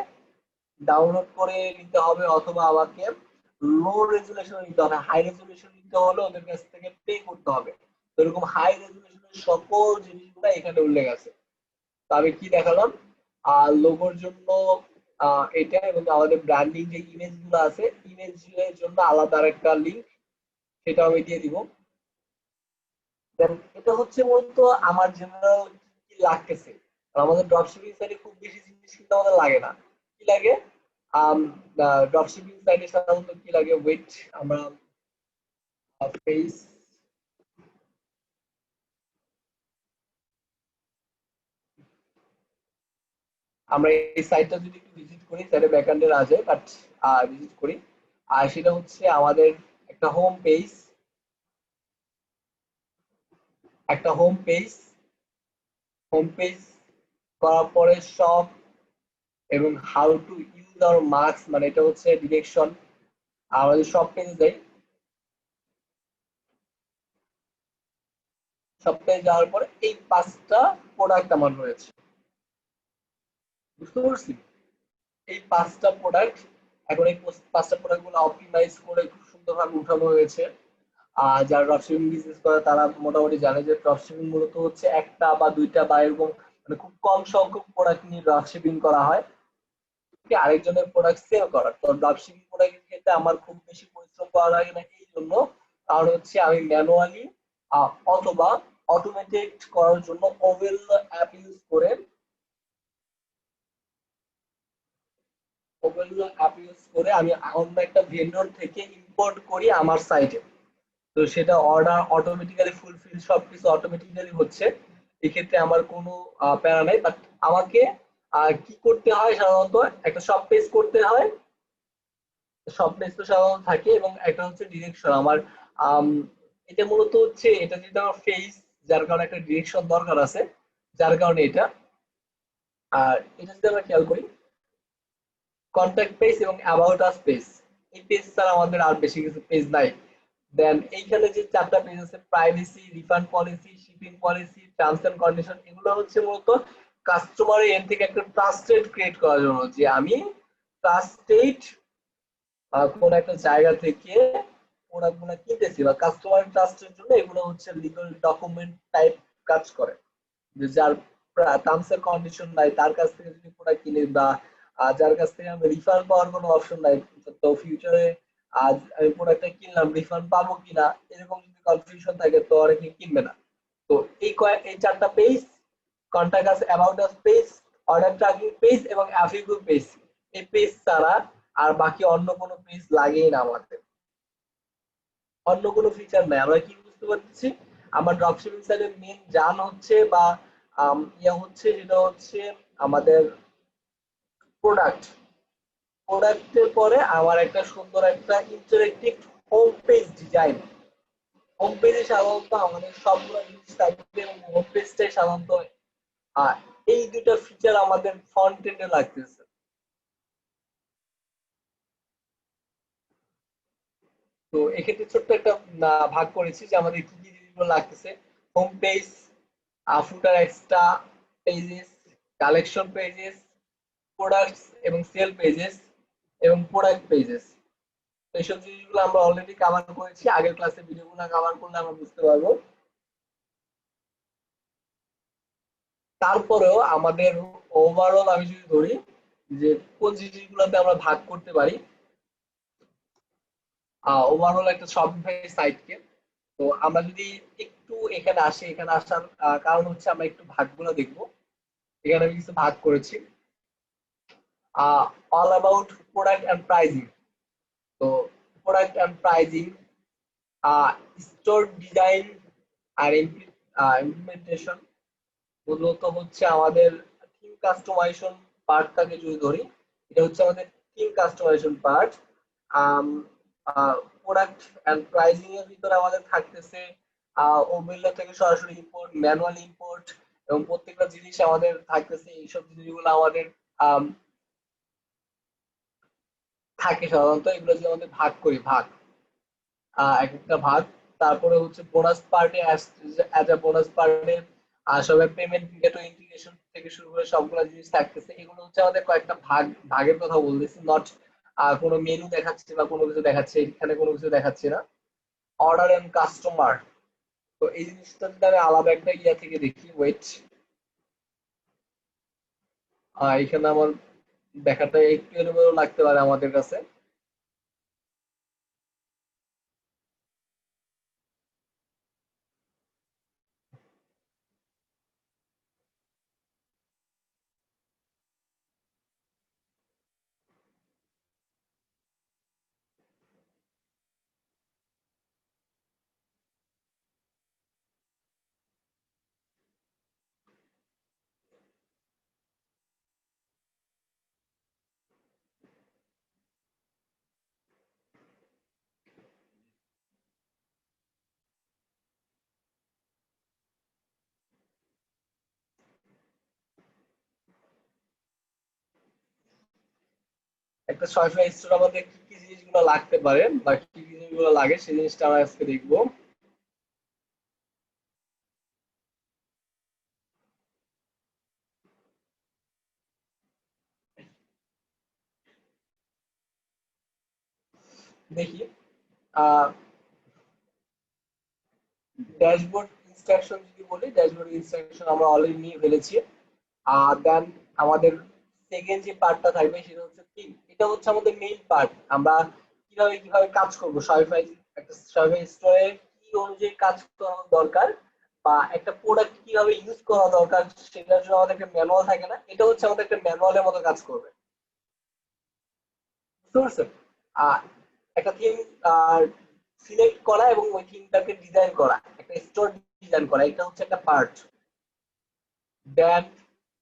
ডাউনলোড করে নিতে হবে, অথবা আমাকে লো রেজুলেশন নিতে হবে। হাই রেজুলেশন নিতে হলে ওদের কাছ থেকে পে করতে হবে। তো এরকম হাই রেজুলেশনের সকল জিনিসগুলো এখানে উল্লেখ আছে। তো আমি কি দেখালাম, লোগোর জন্য এটা, এবং আমাদের ব্র্যান্ডিং যে ইমেজ গুলো আছে, ইমেজের জন্য আলাদা আরেকটা লিংক, সেটা আমি দিয়ে দিব। দেন এটা হচ্ছে মূলত আমার জেনারেল কি লাগতেছে। আর আমাদের ড্রপশিপিং সাইটে খুব বেশি জিনিস কিন্তু আমাদের লাগে না। কি লাগে, ড্রপশিপিং সাইটে সাধারণত কি লাগে, ওয়েট, আমরা পেজ, আমরা এই সাইটটা যদি একটু ভিজিট করি, সাইটে ব্যাকএন্ডে না যায়, বাট ভিজিট করি, আর সেটা হচ্ছে আমাদের একটা হোম পেজ, একটা হোম পেজ করার পরে সব, এবং how to use hour marks, মানে এটা হচ্ছে ডিরেকশন। আমাদের সব পেজে যাই, সব পেজে যাওয়ার পরে এই 5টা প্রোডাক্ট আমার রয়েছে, বুঝতে পারছি? এই 5টা প্রোডাক্ট, এখন এই 5টা প্রোডাক্ট গুলো অপটিমাইজ করে খুব সুন্দরভাবে উঠানো হয়েছে। আর যারা ড্রপশিপিং বিজনেস করে তারা মোটামুটি জানে যে ড্রপশিপিং মূলত হচ্ছে একটা বা দুইটা বা এরকম, মানে খুব কম সংখ্যক প্রোডাক্ট নিয়ে ড্রপশিপিং করা হয়, আরেকজনের প্রোডাক্ট সেল করার। তো ড্রপশিপিং প্রোডাক্টের ক্ষেত্রে আমার খুব বেশি পরিশ্রম করা লাগে না, এই জন্য কারণ হচ্ছে আমি ম্যানুয়ালি অথবা অটোমেটেড করার জন্য ওভেল অ্যাপ ইউজ করে, আমি অন্য একটা ভেন্ডর থেকে ইম্পোর্ট করি আমার সাইটে। তো সেটা অর্ডার অটোমেটিক্যালি ফুলফিল, সবকিছু অটোমেটিক্যালি হচ্ছে। এক্ষেত্রে আমার কোনো প্যারা নাই, বাট আমাকে কি করতে হয়, সাধারণত একটা সব পেজ করতে হয়, সব পেজ তো সাধারণত থাকে, এবং একটা হচ্ছে ডিরেকশন আমার। আম, এটা মূলত হচ্ছে, এটা যেটা আমার ফেস, যার কারণে একটা ডিরেকশন দরকার আছে, যার কারণে এটা। আর এটা যদি আমরা খেয়াল করি, কন্ট্যাক্ট পেজ এবং অ্যাবাউট আস পেজ, এই পেজ ছাড়া আমাদের আর বেশি কিছু পেজ নাই। দেন এইখানে যে 4টা পেজ আছে, privacy, refund policy, shipping policy, terms and condition, এগুলো হচ্ছে মূলত কাস্টমারের এন্ড থেকে একটা ট্রাস্টেড ক্রিয়েট করার জন্য, যে আমি ট্রাস্টেড কোন একটা জায়গা থেকে প্রোডাক্টগুলো কিনতেছি, বা কাস্টমার ট্রাস্টের জন্য এগুলো হচ্ছে লিগাল ডকুমেন্ট টাইপ কাজ করে। যে যার টার্মস এন্ড কন্ডিশন নাই তার কাছ থেকে যদি প্রোডাক্ট কিনে, বা যার কাছ থেকে আমি রিফান্ড পাওয়ার কোনো অপশন নাই, তো ফিউচারে আজ আমি প্রোডাক্টটা কিনলাম, রিফান্ড পাবো কিনা এরকম যদি কনফিউশন থাকে, তো অনেকে কিনবে না। তো এই 4টা page, contact us, about us page, order tracking page এবং অ্যাফিকু পেজ, এই পেজ ছাড়া আর বাকি অন্য কোনো পেজ লাগেই না আমাদের, অন্য কোনো ফিচার নাই। আমরা কি বুঝতে পারছি, আমার ড্রপশিপিং সাইটের মেইন জান হচ্ছে, বা ইয়া হচ্ছে, যেটা হচ্ছে আমাদের প্রোডাক্ট। প্রোডাক্টের পরে আমার একটা সুন্দর একটা interactive home page design. Home পেজে সাধারণত আমাদের সবগুলো জিনিস থাকবে, এবং হোম পেজটাই সাধারণত আহ, এই দুটো ফিচার আমাদের ফ্রন্ট এন্ডে লাগতেছে। তো এক্ষেত্রে ছোট্ট একটা ভাগ করেছি যে আমাদের কি কি জিনিসগুলো লাগতেছে। Home page, footer extra pages, collection pages, products এবং সেল পেজেস, এবং প্রোডাক্ট পেজেস। এইসব জিনিসগুলো আমরা অলরেডি কভার করেছি, আগের ক্লাসে ভিডিওগুলো কভার করলে আমরা বুঝতে পারবো। তারপরেও আমাদের ওভারঅল আমি যদি ধরি যে কোন জিনিসগুলোতে আমরা ভাগ করতে পারি ওভারঅল একটা শপিফাই সাইটকে, তো আমরা যদি একটু এখানে আসি, এখানে আসার কারণ হচ্ছে আমরা একটু ভাগগুলো দেখবো। এখানে আমি কিছু ভাগ করেছি, all about product and pricing. তো product and pricing, store design আর ইমপ্লিমেন্টেশন, মূলত হচ্ছে আমাদের থিম কাস্টমাইজেশন পার্টটাকে যদি ধরি, এটা হচ্ছে আমাদের theme customisation part. Product and pricing এর ভিতরে আমাদের থাকতেছে ওমেলা থেকে সরাসরি ইম্পোর্ট, ম্যানুয়াল ইম্পোর্ট, এবং প্রত্যেকটা জিনিস আমাদের থাকতেছে। এইসব জিনিসগুলো আমাদের আম, থাকে সাধারণত। এগুলো যে আমাদের ভাগ করি, ভাগ এক একটা ভাগ। তারপরে হচ্ছে বোনাস পার্টে অ্যাজ এ বোনাস পার্টে সবাই পেমেন্ট গেটওয়ে ইন্টিগ্রেশন থেকে শুরু করে সবগুলো জিনিস থাকতেছে। এগুলো হচ্ছে আমাদের কয়েকটা ভাগ, ভাগের কথা বলতেছি, নট কোনো মেনু দেখাচ্ছে বা কোনো কিছু দেখাচ্ছে, এখানে কোনো কিছু দেখাচ্ছে না। অর্ডার এন্ড কাস্টমার, তো এই জিনিসটা যদি আমি আলাদা একটা ইয়া থেকে দেখি, ওয়েট, এখানে আমার দেখাটা একটু এলোমেলো লাগতে পারে আমাদের কাছে। একটা শপিফাই স্টোর আমাদের কি কি জিনিসগুলো লাগতে পারে বা কি কি জিনিসগুলো লাগে, সেই জিনিসটা আমরা আজকে দেখবো। দেখি, ড্যাশবোর্ড ইনস্ট্রাকশন যদি বলি, ড্যাশবোর্ড ইনস্ট্রাকশন আমরা অলরেডি নিয়ে ফেলেছি। দেন আমাদের সেকেন্ড যে পার্টটা থাকবে সেটা হচ্ছে থিম। এটা হচ্ছে আমাদের মেইন পার্ট। আমরা কিভাবে কিভাবে কাজ করব, শপিফাই একটা শপিফাই স্টোরে কি অনুযায়ী কাজ করা দরকার বা একটা প্রোডাক্ট কিভাবে ইউজ করা দরকার, সেটার জন্য আমাদের একটা ম্যানুয়াল থাকে না, এটা হচ্ছে আমাদের একটা ম্যানুয়ালের মতো কাজ করবে। বুঝতে পারছেন? আহ, একটা থিম সিলেক্ট করা এবং ওই থিমটাকে ডিজাইন করা, একটা স্টোর ডিজাইন করা, এটা হচ্ছে একটা part. Then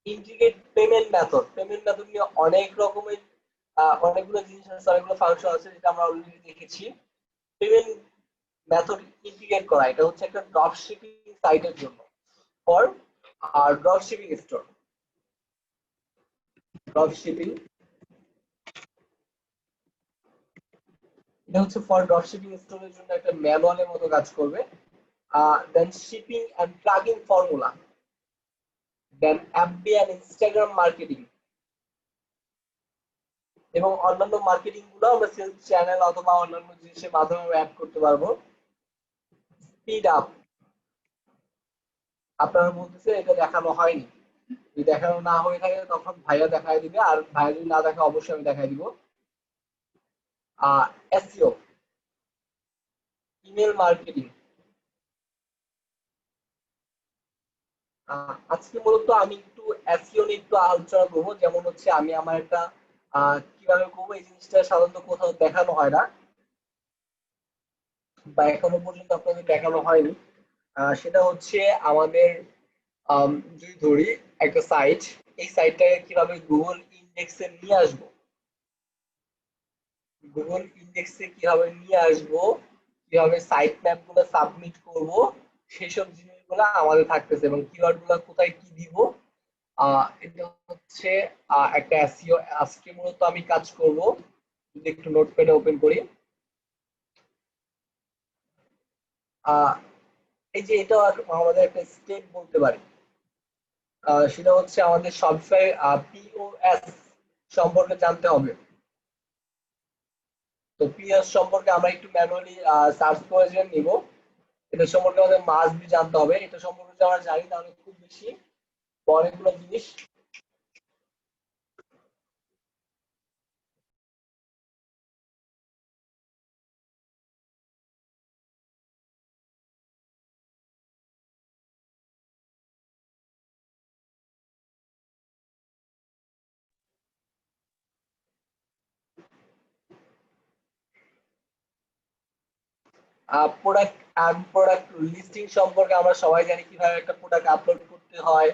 integrate payment method. Payment method নিয়ে অনেক রকমের অনেকগুলো জিনিস আছে, অনেকগুলো ফাংশন আছে, যেটা আমরা অলরেডি দেখেছি। পেমেন্ট মেথড ইন্টিগ্রেট করা, এটা হচ্ছে একটা ড্রপ শিপিং সাইটের জন্য, for drop shipping store. Drop shipping, এটা হচ্ছে ফর ড্রপ শিপিং স্টোরের জন্য একটা ম্যানুয়ালের মতো কাজ করবে। Then shipping and plugin formula, then FB and Instagram marketing, এবং অন্যান্য মার্কেটিং গুলো আমরা সেলস চ্যানেল অথবা অন্যান্য জিনিসের মাধ্যমে অ্যাড করতে পারবো। স্পিড আপ, আপনারা বলতেছে এটা দেখানো হয়নি, যদি দেখানো না হয়ে থাকে তখন ভাইয়া দেখায় দিবে, আর ভাইয়া যদি না দেখে অবশ্যই আমি দেখাই দিব। SEO, email marketing. আজকে মূলত আমি একটু এসইও নিয়ে একটু আলোচনা করবো, যেমন হচ্ছে আমি আমার একটা কিভাবে করবো, এই জিনিসটা সাধারণত কোথাও দেখানো হয় না বা এখনো পর্যন্ত আপনাদের দেখানো হয়নি। সেটা হচ্ছে আমাদের যদি ধরি একটা সাইট, এই সাইটটাকে কিভাবে গুগল ইন্ডেক্সে নিয়ে আসবো, গুগল ইন্ডেক্সে কিভাবে নিয়ে আসবো, কিভাবে সাইট ম্যাপ গুলো সাবমিট করব, সেসব জিনিসগুলো আমাদের থাকতেছে, এবং কিওয়ার্ড গুলো কোথায় কি দিব। এটা হচ্ছে একটা এসইও। আজকে মূলত আমি কাজ করব, যদি একটু নোটপ্যাড ওপেন করি। আহ, এই যে এটা আমাদের একটা স্টেপ বলতে পারি। সেটা হচ্ছে আমাদের শপিফাই পিওএস সম্পর্কে জানতে হবে। তো পিওএস সম্পর্কে আমরা একটু ম্যানুয়ালি সার্চ করে জেনে নিব। এটা সম্পর্কে আমাদের মাস্ট বি জানতে হবে। এটা সম্পর্কে যদি আমরা জানি তাহলে খুব বেশি অনেকগুলো জিনিস। প্রোডাক্ট লিস্টিং সম্পর্কে আমরা সবাই জানি কিভাবে একটা প্রোডাক্ট আপলোড করতে হয়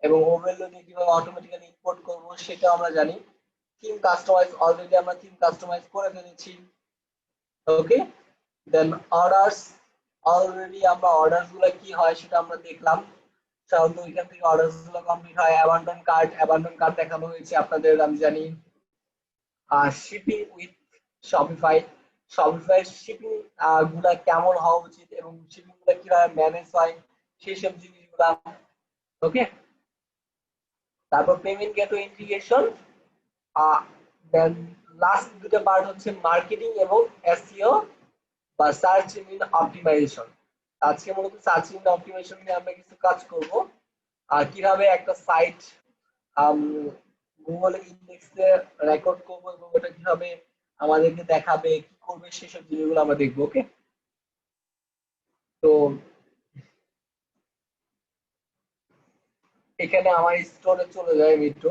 এবং ওভারলোড কিভাবে অটোমেটিক্যালি ইম্পোর্ট করব সেটাও আমরা জানি। থিম কাস্টমাইজ অলরেডি আমরা থিম কাস্টমাইজ করে ফেলেছি। ওকে, দেন অর্ডারস অলরেডি আমরা অর্ডারস গুলো কি হয় সেটা আমরা দেখলাম। সাধারণত এখান থেকে অর্ডারস গুলো কমপ্লিট হয়। অ্যাবান্ডন কার্ট দেখানো হয়েছে আপনাদের, আমি জানি। Shipping with Shopify, Shopify shipping গুলা কেমন হওয়া উচিত এবং শিপিং গুলা কিভাবে ম্যানেজ হয় সেই সব জিনিসগুলা। ওকে, তারপর পেমেন্ট গেটওয়ে ইন্টিগ্রেশন, দেন লাস্ট দুটো পার্ট হচ্ছে মার্কেটিং এবং এসইও বা সার্চ ইঞ্জিন অপটিমাইজেশন। আজকে মূলত সার্চ ইঞ্জিন অপটিমাইজেশন নিয়ে আমরা কিছু কাজ করব। আর কিভাবে একটা সাইট গুগল ইন্ডেক্সে রেকর্ড করব এবং ওটা কিভাবে আমাদেরকে দেখাবে, কি করবে সেসব জিনিসগুলো আমরা দেখবো। ওকে, তো এখানে আমার স্টোরে চলে যায় মিত্র।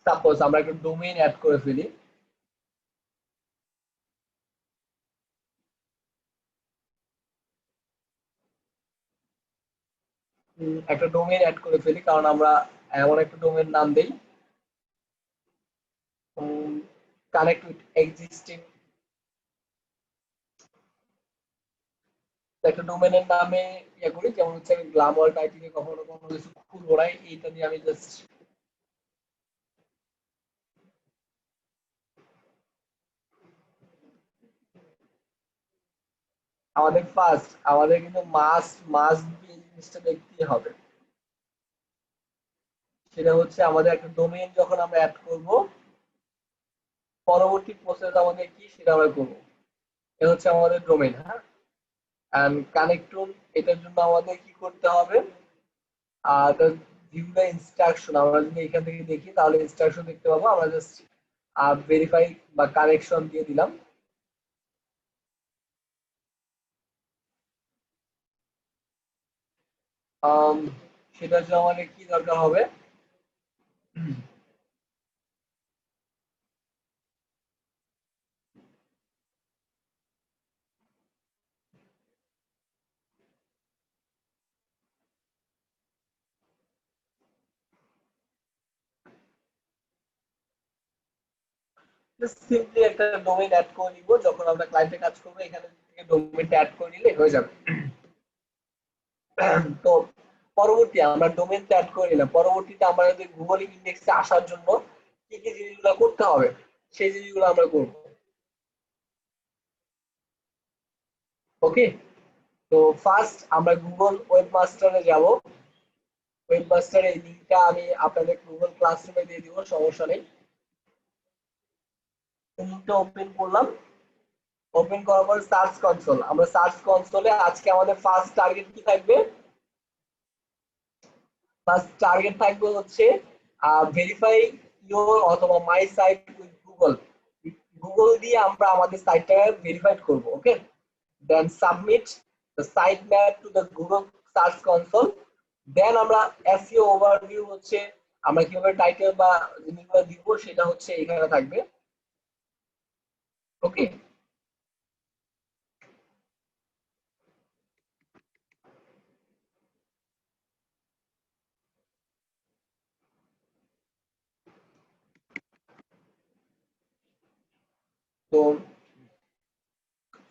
সাপোজ আমরা একটা ডোমেইন অ্যাড করে ফেলি। একটা ডোমেইন অ্যাড করে ফেলি, কারণ আমরা এমন একটা ডোমেইন নাম দেই কানেক্ট উইথ এক্সিস্টিং। একটা ডোমেইনের নামে ইয়ে করি, যেমন হচ্ছে আমি গ্ল্যামার টাইপিং এ কখনো কোনো কিছু খুলবো না, এইটা দিয়ে আমি জাস্ট আমাদের কিন্তু মাস দিয়ে জিনিসটা দেখতেই হবে। সেটা হচ্ছে আমাদের একটা ডোমেইন যখন আমরা অ্যাড করব, পরবর্তী প্রসেস আমাদের কি সেটা আমরা করবো। এটা হচ্ছে আমাদের ডোমেইন। হ্যাঁ, এন্ড কানেক্টন, এটার জন্য আমাদের কি করতে হবে, ভিউ দ্য ইনস্ট্রাকশন। আমরা যদি এখান থেকে দেখি তাহলে ইনস্ট্রাকশন দেখতে পাবো। আমরা জাস্ট ভেরিফাই বা কানেকশন দিয়ে দিলাম। সেটার জন্য আমাদের কি দরকার হবে, সিম্পলি একটা ডোমেইন অ্যাড করে নিব। যখন আমরা ক্লায়েন্টে কাজ করবো এখানে থেকে ডোমেইনটা অ্যাড করে নিলে হয়ে যাবে। তো পরবর্তী আমরা ডোমেইনটা অ্যাড করে নিলাম, পরবর্তীতে আমাদের গুগল ইন্ডেক্সে আসার জন্য কি কি জিনিসগুলো করতে হবে সেই জিনিসগুলো আমরা করব। ওকে, তো ফার্স্ট আমরা গুগল ওয়েবমাস্টারে যাব। ওয়েবমাস্টার এই লিংকটা আমি আপনাদের গুগল ক্লাসরুমে দিয়ে দিব, সমস্যা নেই। লিংকটা ওপেন করলাম। ওপেন করার পর সার্চ কনসোল, আমরা সার্চ কনসোলে আজকে আমাদের ফার্স্ট টার্গেট কি থাকবে, ফার্স্ট টার্গেট থাকবে হচ্ছে ভেরিফাই ইওর অথবা my site with Google. Google দিয়ে আমরা আমাদের সাইটটা ভেরিফাইড করব। Okay, then submit the site map to the Google search console. Then আমরা এসইও ওভারভিউ হচ্ছে আমরা কিভাবে টাইটেল বা জিনিসগুলো দিব সেটা হচ্ছে এখানে থাকবে। ওকে, তো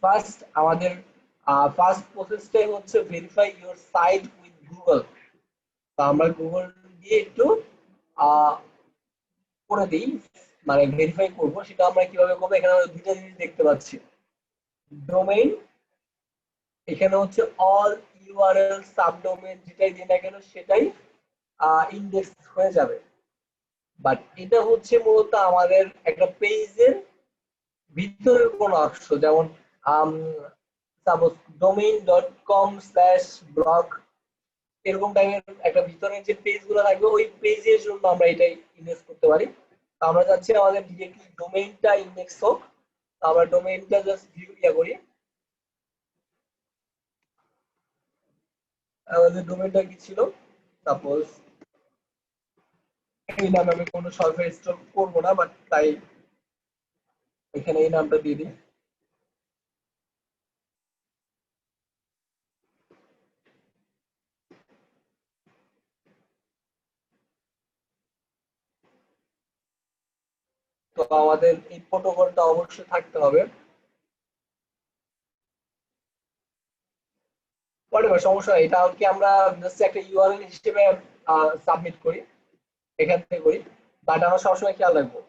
ফার্স্ট আমাদের ফার্স্ট প্রসেসটাই হচ্ছে verify your site with Google. তো আমরা গুগল দিয়ে একটু করে দিই, মানে ভেরিফাই করব। সেটা আমরা কিভাবে করবো, এখানে আমরা দুটো জিনিস দেখতে পাচ্ছি। ডোমেইন, এখানে হচ্ছে অল ইউআরএল সাবডোমেইন যেটাই দিই না কেন সেটাই ইন্ডেক্স হয়ে যাবে। বাট এটা হচ্ছে মূলত আমাদের একটা পেজের ভিতরের কোন অংশ, যেমন সাপোজ domain.com/blog এরকম টাইপের একটা ভিতরের যে পেজ গুলো থাকবে ওই পেজের জন্য আমরা এটাই ইন্ডেক্স করতে পারি। তো আমরা চাচ্ছি আমাদের ডিরেক্টলি ডোমেইনটা ইন্ডেক্স হোক। আমরা ডোমেইনটা জাস্ট ভিউ করি। আমাদের ডোমেইনটা কি ছিল, সাপোজ এই নামে আমি কোনো সফটওয়্যার ইনস্টল করবো না, বাট তাই এখানে এই নামটা দিয়ে দিই। তো আমাদের এই প্রোটোকলটা অবশ্যই থাকতে হবে। সমস্যা নেই, এটা কি আমরা জাস্ট একটা ইউআরএল হিসেবে সাবমিট করি, এখান থেকে করি। বাট আমরা সবসময় খেয়াল রাখবো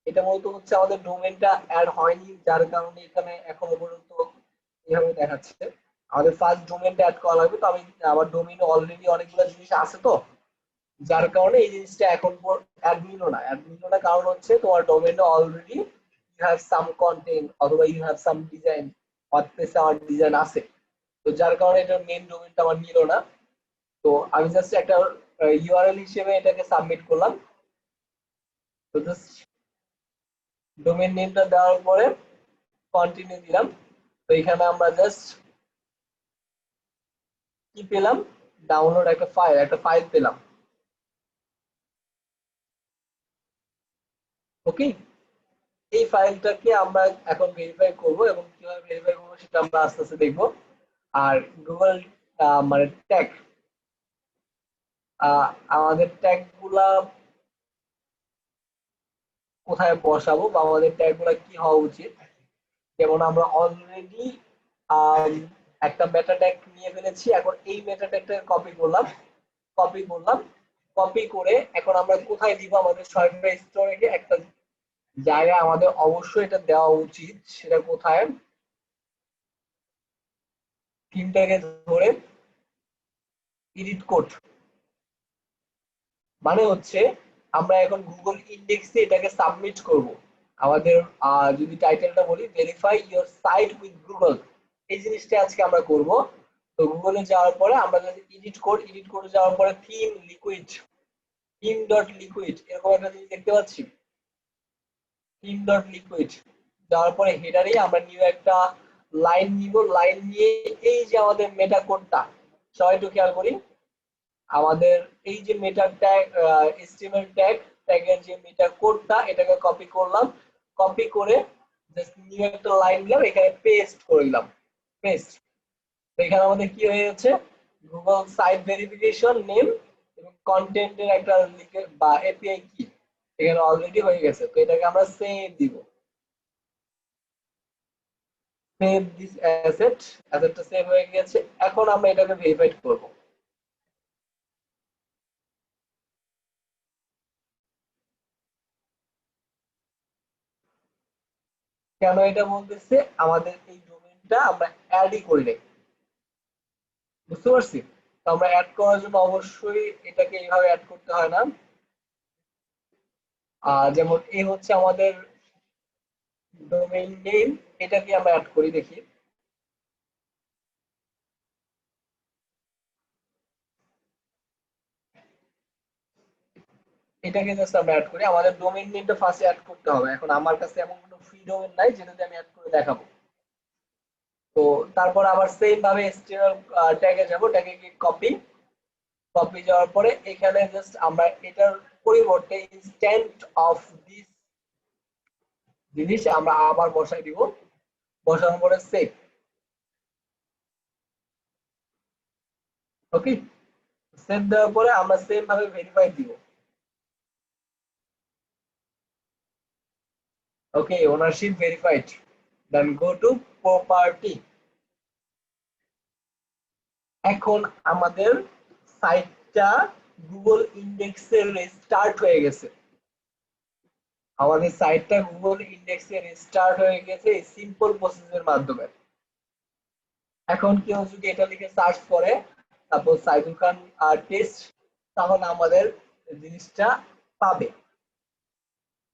এটা মূলত হচ্ছে আমাদের ডোমেনটা অ্যাড হয়নি, যার কারণে এখানে এখনো পর্যন্ত এইভাবে দেখাচ্ছে। আমাদের ফার্স্ট ডোমেনটা অ্যাড করা লাগবে, তো আমি আমার ডোমেইনে অলরেডি অনেকগুলো জিনিস আছে, তো যার কারণে এই জিনিসটা এখন অ্যাড নিল না কারণ হচ্ছে তোমার ডোমেইনে already you have some content অথবা ইউ হ্যাভ সাম ডিজাইন, ওয়ার্ডপ্রেসে আমার ডিজাইন আছে, তো যার কারণে এটা মেইন ডোমেইনটা আমার নিল না। তো আমি জাস্ট একটা ইউআরএল হিসেবে এটাকে সাবমিট করলাম। তো জাস্ট ডোমেইন নেমটা দেওয়ার পরে কন্টিনিউ দিলাম। তো এখানে আমরা জাস্ট কি পেলাম, ডাউনলোড একটা ফাইল পেলাম। ওকে, এই ফাইলটাকে আমরা এখন ভেরিফাই করব, এবং কিভাবে ভেরিফাই করবো সেটা আমরা আস্তে আস্তে দেখবো। আর গুগল মানে ট্যাগ, আমাদের ট্যাগ গুলা কোথায় বসাবো বা আমাদের ট্যাগ গুলা কি হওয়া উচিত। যেমন আমরা অলরেডি একটা মেটা ট্যাগ নিয়ে ফেলেছি, এখন এই মেটা ট্যাগটা কপি করে এখন আমরা কোথায় দিব, আমাদের সফটওয়্যার স্টোরে একটা জায়গা আমাদের অবশ্যই এটা দেওয়া উচিত। সেটা কোথায়, থিমটাকে ধরে এডিট কোড, মানে হচ্ছে আমরা এখন গুগল ইন্ডেক্সে এটাকে সাবমিট করব। আমাদের যদি টাইটেলটা বলি verify your site with Google, এই জিনিসটা আজকে আমরা করব। তো গুগলে যাওয়ার পরে আমরা এডিট করে যাওয়ার পরে থিম ডট লিকুইড এরকম একটা জিনিস দেখতে পাচ্ছি। থিম ডট লিকুইড যাওয়ার পরে হেডারে আমরা নিউ একটা লাইন নিব, লাইন নিয়ে এই যে আমাদের মেটা কোডটা, সবাই একটু খেয়াল করি, আমাদের এই যে মেটা ট্যাগ এচটিএমএল ট্যাগের যে মেটা কোডটা, এটাকে কপি করলাম, কপি করে জাস্ট নিউ একটা লাইন দিলাম, এখানে পেস্ট করে দিলাম, পেস্ট। তো এখানে আমাদের কি হয়ে যাচ্ছে, গুগল সাইট ভেরিফিকেশন নেম এবং কন্টেন্টের একটা বা এপিআই কি এখানে অলরেডি হয়ে গেছে। তো এটাকে আমরা সেভ দিব, সেভ দিস অ্যাসেটটা সেভ হয়ে গেছে। এখন আমরা এটাকে ভেরিফাই করব। কেন এটা বলতেছে, আমাদের এই ডোমেইনটা আমরা অ্যাডই করি নাই, বুঝতে পারছি। তো আমরা অ্যাড করার জন্য অবশ্যই এটাকে এইভাবে অ্যাড করতে হয় না। যেমন এই হচ্ছে আমাদের ডোমেইন নেম, এটাকে আমরা অ্যাড করি, দেখি। এটাকে জাস্ট আমরা অ্যাড করি, আমাদের ডোমেইন নেমটা ফার্স্টে অ্যাড করতে হবে। এখন আমার কাছে এমন কোনো ফ্রি ডোমেইন নাই যেটাতে আমি অ্যাড করে দেখাবো। তো তারপর আবার সেম ভাবে এসটিএমএল ট্যাগে যাব, ট্যাগে গিয়ে কপি যাওয়ার পরে এখানে জাস্ট আমরা এটার পরিবর্তে ইনস্ট্যান্ট অফ দিস জিনিস আমরা আবার বসাই দিব, বসানোর পরে সেভ। ওকে, সেভ দেওয়ার পরে আমরা সেম ভাবে ভেরিফাই দিব। Okay, ownership verified, then go to property. এখন আমাদের সাইটটা গুগল ইন্ডেক্সে রেস্টার্ট হয়ে গেছে, আমাদের সাইটটা গুগল ইন্ডেক্সে রেস্টার্ট হয়ে গেছে এই সিম্পল প্রসেসের মাধ্যমে। এখন কেউ যদি এটা লিখে সার্চ করে তারপর সাইদুল খান টেস্ট, তাহলে আমাদের জিনিসটা পাবে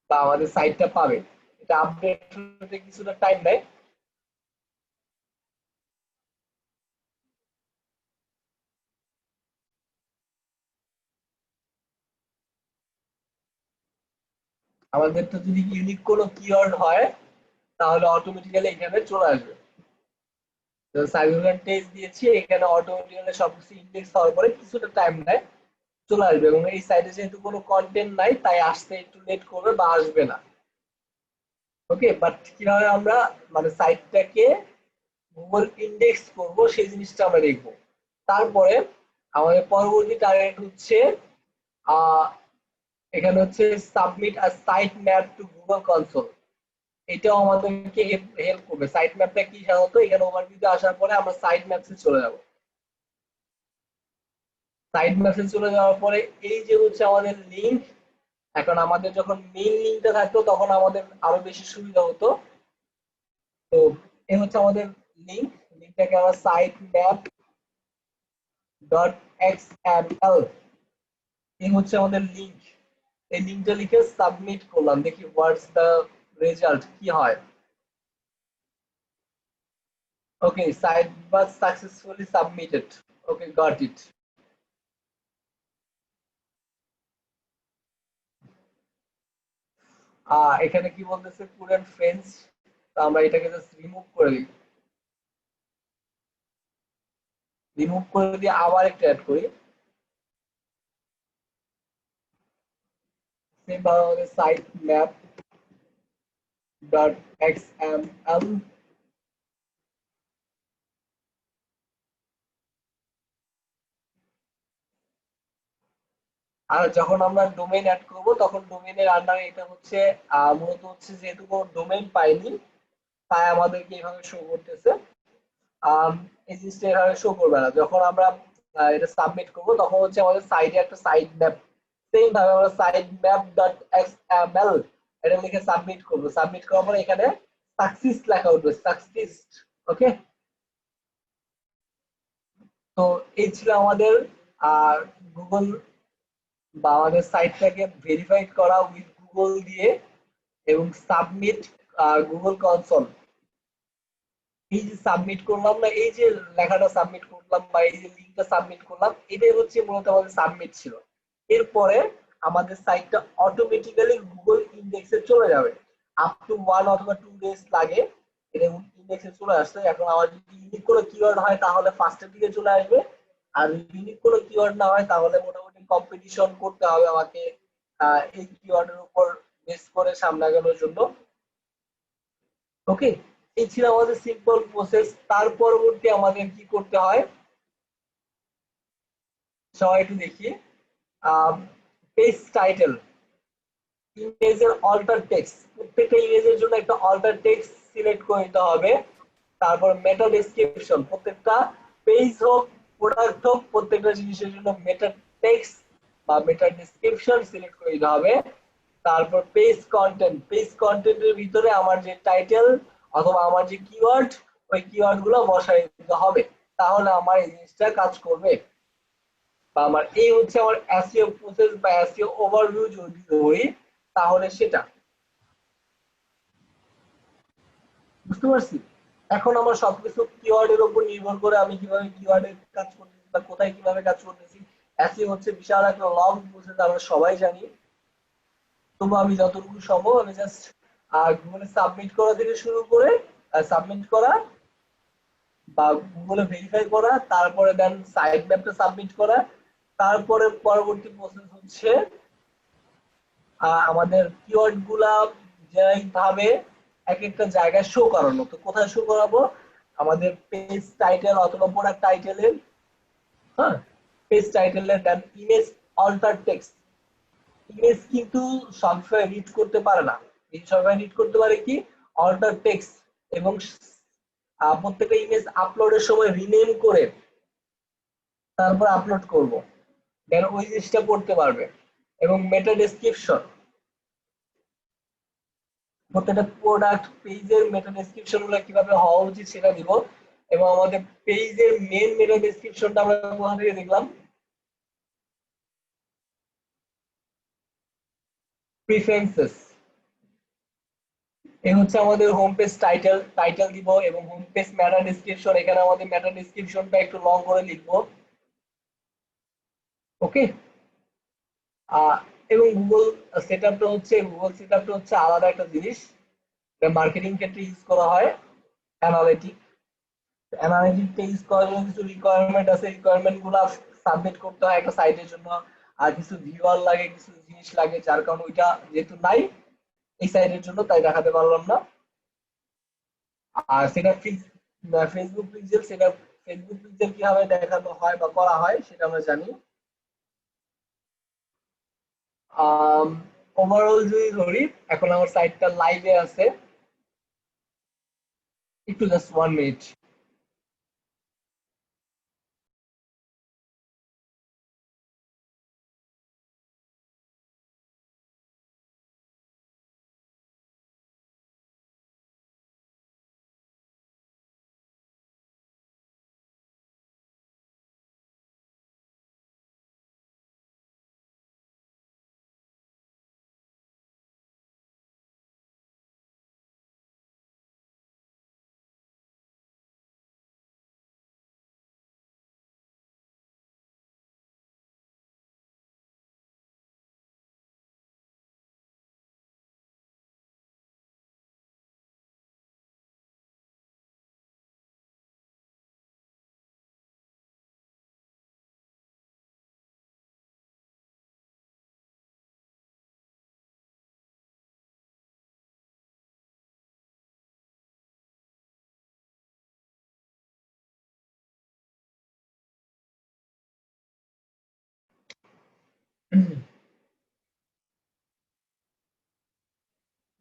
বা আমাদের সাইটটা পাবে। এটা আপডেট হতে কিছুটা টাইম নেয়। আমাদেরটা যদি ইউনিক কোনো কিওয়ার্ড হয় তাহলে অটোমেটিক্যালি এখানে চলে আসবে। সাইদুল খান টেস্ট দিয়েছি, এখানে অটোমেটিক্যালি সবকিছু ইন্ডেক্স হওয়ার পরে কিছুটা টাইম নেয়, চলে আসবে। এবং এই সাইটে যেহেতু কোনো কন্টেন্ট নাই তাই আসতে একটু লেট করবে বা আসবে না। ওকে, বাট কিভাবে আমরা মানে সাইটটাকে গুগল ইন্ডেক্স করব সেই জিনিসটা আমরা দেখব। তারপরে আমাদের পরবর্তী টার্গেট হচ্ছে এখানে হচ্ছে submit a site map to Google console. এটাও আমাদেরকে হেল্প করবে। সাইট ম্যাপটা কি সাধারণত এখানে ওভারভিউতে আসার পরে আমরা সাইট ম্যাপসে চলে যাব। সাইট ম্যাপসে চলে যাওয়ার পরে এই যে হচ্ছে আমাদের লিংক, এখন আমাদের যখন মেইন লিংকটা থাকতো তখন আমাদের আরো বেশি সুবিধা হতো। তো এই হচ্ছে আমাদের লিংক, লিংকটাকে আমরা সাইট ম্যাপ ডট এক্সএমএল, এই হচ্ছে আমাদের লিংক। এই লিংকটা লিখে সাবমিট করলাম, দেখি হোয়াটস দ্য রেজাল্ট কি হয়। Okay, site was successfully submitted. Okay, got it. এখানে কি বলতেছে কুডন্ট ফ্রেন্ডস, তো আমরা এটাকে জাস্ট রিমুভ করে দিই। রিমুভ করে দিয়ে আবার একটা অ্যাড করি। সেম ভাবে আমাদের সাইট ম্যাপ ডট এক্সএমএল, আর যখন আমরা ডোমেইন অ্যাড করব তখন ডোমেইনের আন্ডারে এটা হচ্ছে মূলত হচ্ছে যেহেতু কোনো ডোমেইন পাইনি তাই আমাদেরকে এইভাবে শো করতেছে। এই জিনিসটা এভাবে শো করবে না। যখন আমরা এটা সাবমিট করব তখন হচ্ছে আমাদের সাইডে একটা সাইড ম্যাপ, সেম ভাবে আমরা সাইড ম্যাপ ডট এক্সএমএল এটা লিখে সাবমিট করব। সাবমিট করার পরে এখানে সাকসেস লেখা উঠবে, সাকসেস। ওকে, তো এই ছিল আমাদের গুগল বা আমাদের সাইটটাকে ভেরিফাইড করা উইথ গুগল দিয়ে এবং সাবমিট গুগল কনসোল। এই যে সাবমিট করলাম না, এই যে লেখাটা সাবমিট করলাম বা এই যে লিঙ্কটা সাবমিট করলাম, এটাই হচ্ছে মূলত আমাদের সাবমিট ছিল। এরপরে আমাদের সাইটটা অটোমেটিক্যালি গুগল ইন্ডেক্সে চলে যাবে। আপ টু 1 অথবা 2 ডেজ লাগে এটা ইন্ডেক্সে চলে আসছে। এখন আমার যদি ইউনিক কোনো কিওয়ার্ড হয় তাহলে ফার্স্টের দিকে চলে আসবে, আর ইউনিক কোনো কিওয়ার্ড না হয় তাহলে মোটামুটি কম্পিটিশন করতে হবে আমাকে এই কিওয়ার্ডের উপর বেস করে সামনে আগানোর জন্য। ওকে, এই ছিল আমাদের সিম্পল প্রসেস। তার পরবর্তী আমাদের কি করতে হয় সবাই একটু দেখি। পেজ টাইটেল, ইমেজের অল্টার টেক্সট, প্রত্যেকটা ইমেজের জন্য একটা অল্টার টেক্সট সিলেক্ট করে নিতে হবে। তারপর মেটা ডেসক্রিপশন, প্রত্যেকটা পেজ হোক প্রোডাক্ট হোক প্রত্যেকটা জিনিসের জন্য মেটা টেক্সট বা মেটা ডেসক্রিপশন সিলেক্ট করে দিতে হবে। তারপর পেজ কন্টেন্ট, পেজ কন্টেন্টের ভিতরে আমার যে টাইটেল অথবা আমার যে কিওয়ার্ড ওই কিওয়ার্ড গুলো বসাই দিতে হবে, তাহলে আমার এই জিনিসটা কাজ করবে। বা আমার এই হচ্ছে আমার এসইও প্রসেস বা এসইও ওভারভিউ যদি ধরি তাহলে সেটা বুঝতে পারছি। এখন আমার সবকিছু কিওয়ার্ডের উপর নির্ভর করে আমি কিভাবে কিওয়ার্ডের কাজ করতেছি বা কোথায় কিভাবে কাজ করতেছি। এসইও হচ্ছে বিশাল একটা লং প্রসেস, আমরা সবাই জানি। তবু আমি যতটুকু সম্ভব আমি জাস্ট গুগলে সাবমিট করা থেকে শুরু করে সাবমিট করা বা গুগলে ভেরিফাই করা, তারপরে দেন সাইট ম্যাপটা সাবমিট করা, তারপরে পরবর্তী প্রসেস হচ্ছে আমাদের কিওয়ার্ড গুলা যেভাবে এক একটা জায়গায় শো করানো। তো কোথায় শো করাবো, আমাদের পেজ টাইটেল অথবা প্রোডাক্ট টাইটেলের, হ্যাঁ, পেজ টাইটেলের দেন ইমেজ অল্টার টেক্সট। ইমেজ কিন্তু সবসময় রিড করতে পারে না, এই সবসময় রিড করতে পারে কি অল্টার টেক্সট, এবং প্রত্যেকটা ইমেজ আপলোডের সময় রিনেম করে তারপর আপলোড করব, দেন ওই জিনিসটা পড়তে পারবে। এবং মেটা ডেসক্রিপশন, প্রত্যেকটা প্রোডাক্ট পেজের মেটা ডেসক্রিপশন গুলো কিভাবে হওয়া উচিত সেটা দিব। এবং আমাদের পেজের মেন মেটা ডেসক্রিপশনটা আমরা কোথা থেকে দেখলাম, প্রিফারেন্সেস। এই হচ্ছে আমাদের হোম পেজ টাইটেল, টাইটেল দিব এবং হোম পেজ মেটা ডেসক্রিপশন, এখানে আমাদের মেটা ডেসক্রিপশনটা একটু লং করে লিখবো। ওকে, এবং গুগল সেটআপটা হচ্ছে, গুগল সেটআপটা হচ্ছে আলাদা একটা জিনিস, এটা মার্কেটিং ক্ষেত্রে ইউজ করা হয়। অ্যানালিটিক, অ্যানালিটিকটা ইউজ করার জন্য কিছু রিকোয়ারমেন্ট আছে, রিকোয়ারমেন্ট গুলো সাবমিট করতে হয় একটা সাইটের জন্য। আর কিছু ভিউয়ার লাগে, কিছু জিনিস লাগে, যার কারণে ওইটা যেহেতু নাই এই সাইটের জন্য তাই দেখাতে পারলাম না। আর সেটা ফেসবুক পিক্সেল, সেটা ফেসবুক পিক্সেল কিভাবে দেখানো হয় বা করা হয় সেটা আমরা জানি। ওভারঅল যদি ধরি, এখন আমার সাইটটা লাইভে আছে, একটু জাস্ট 1 মিনিট।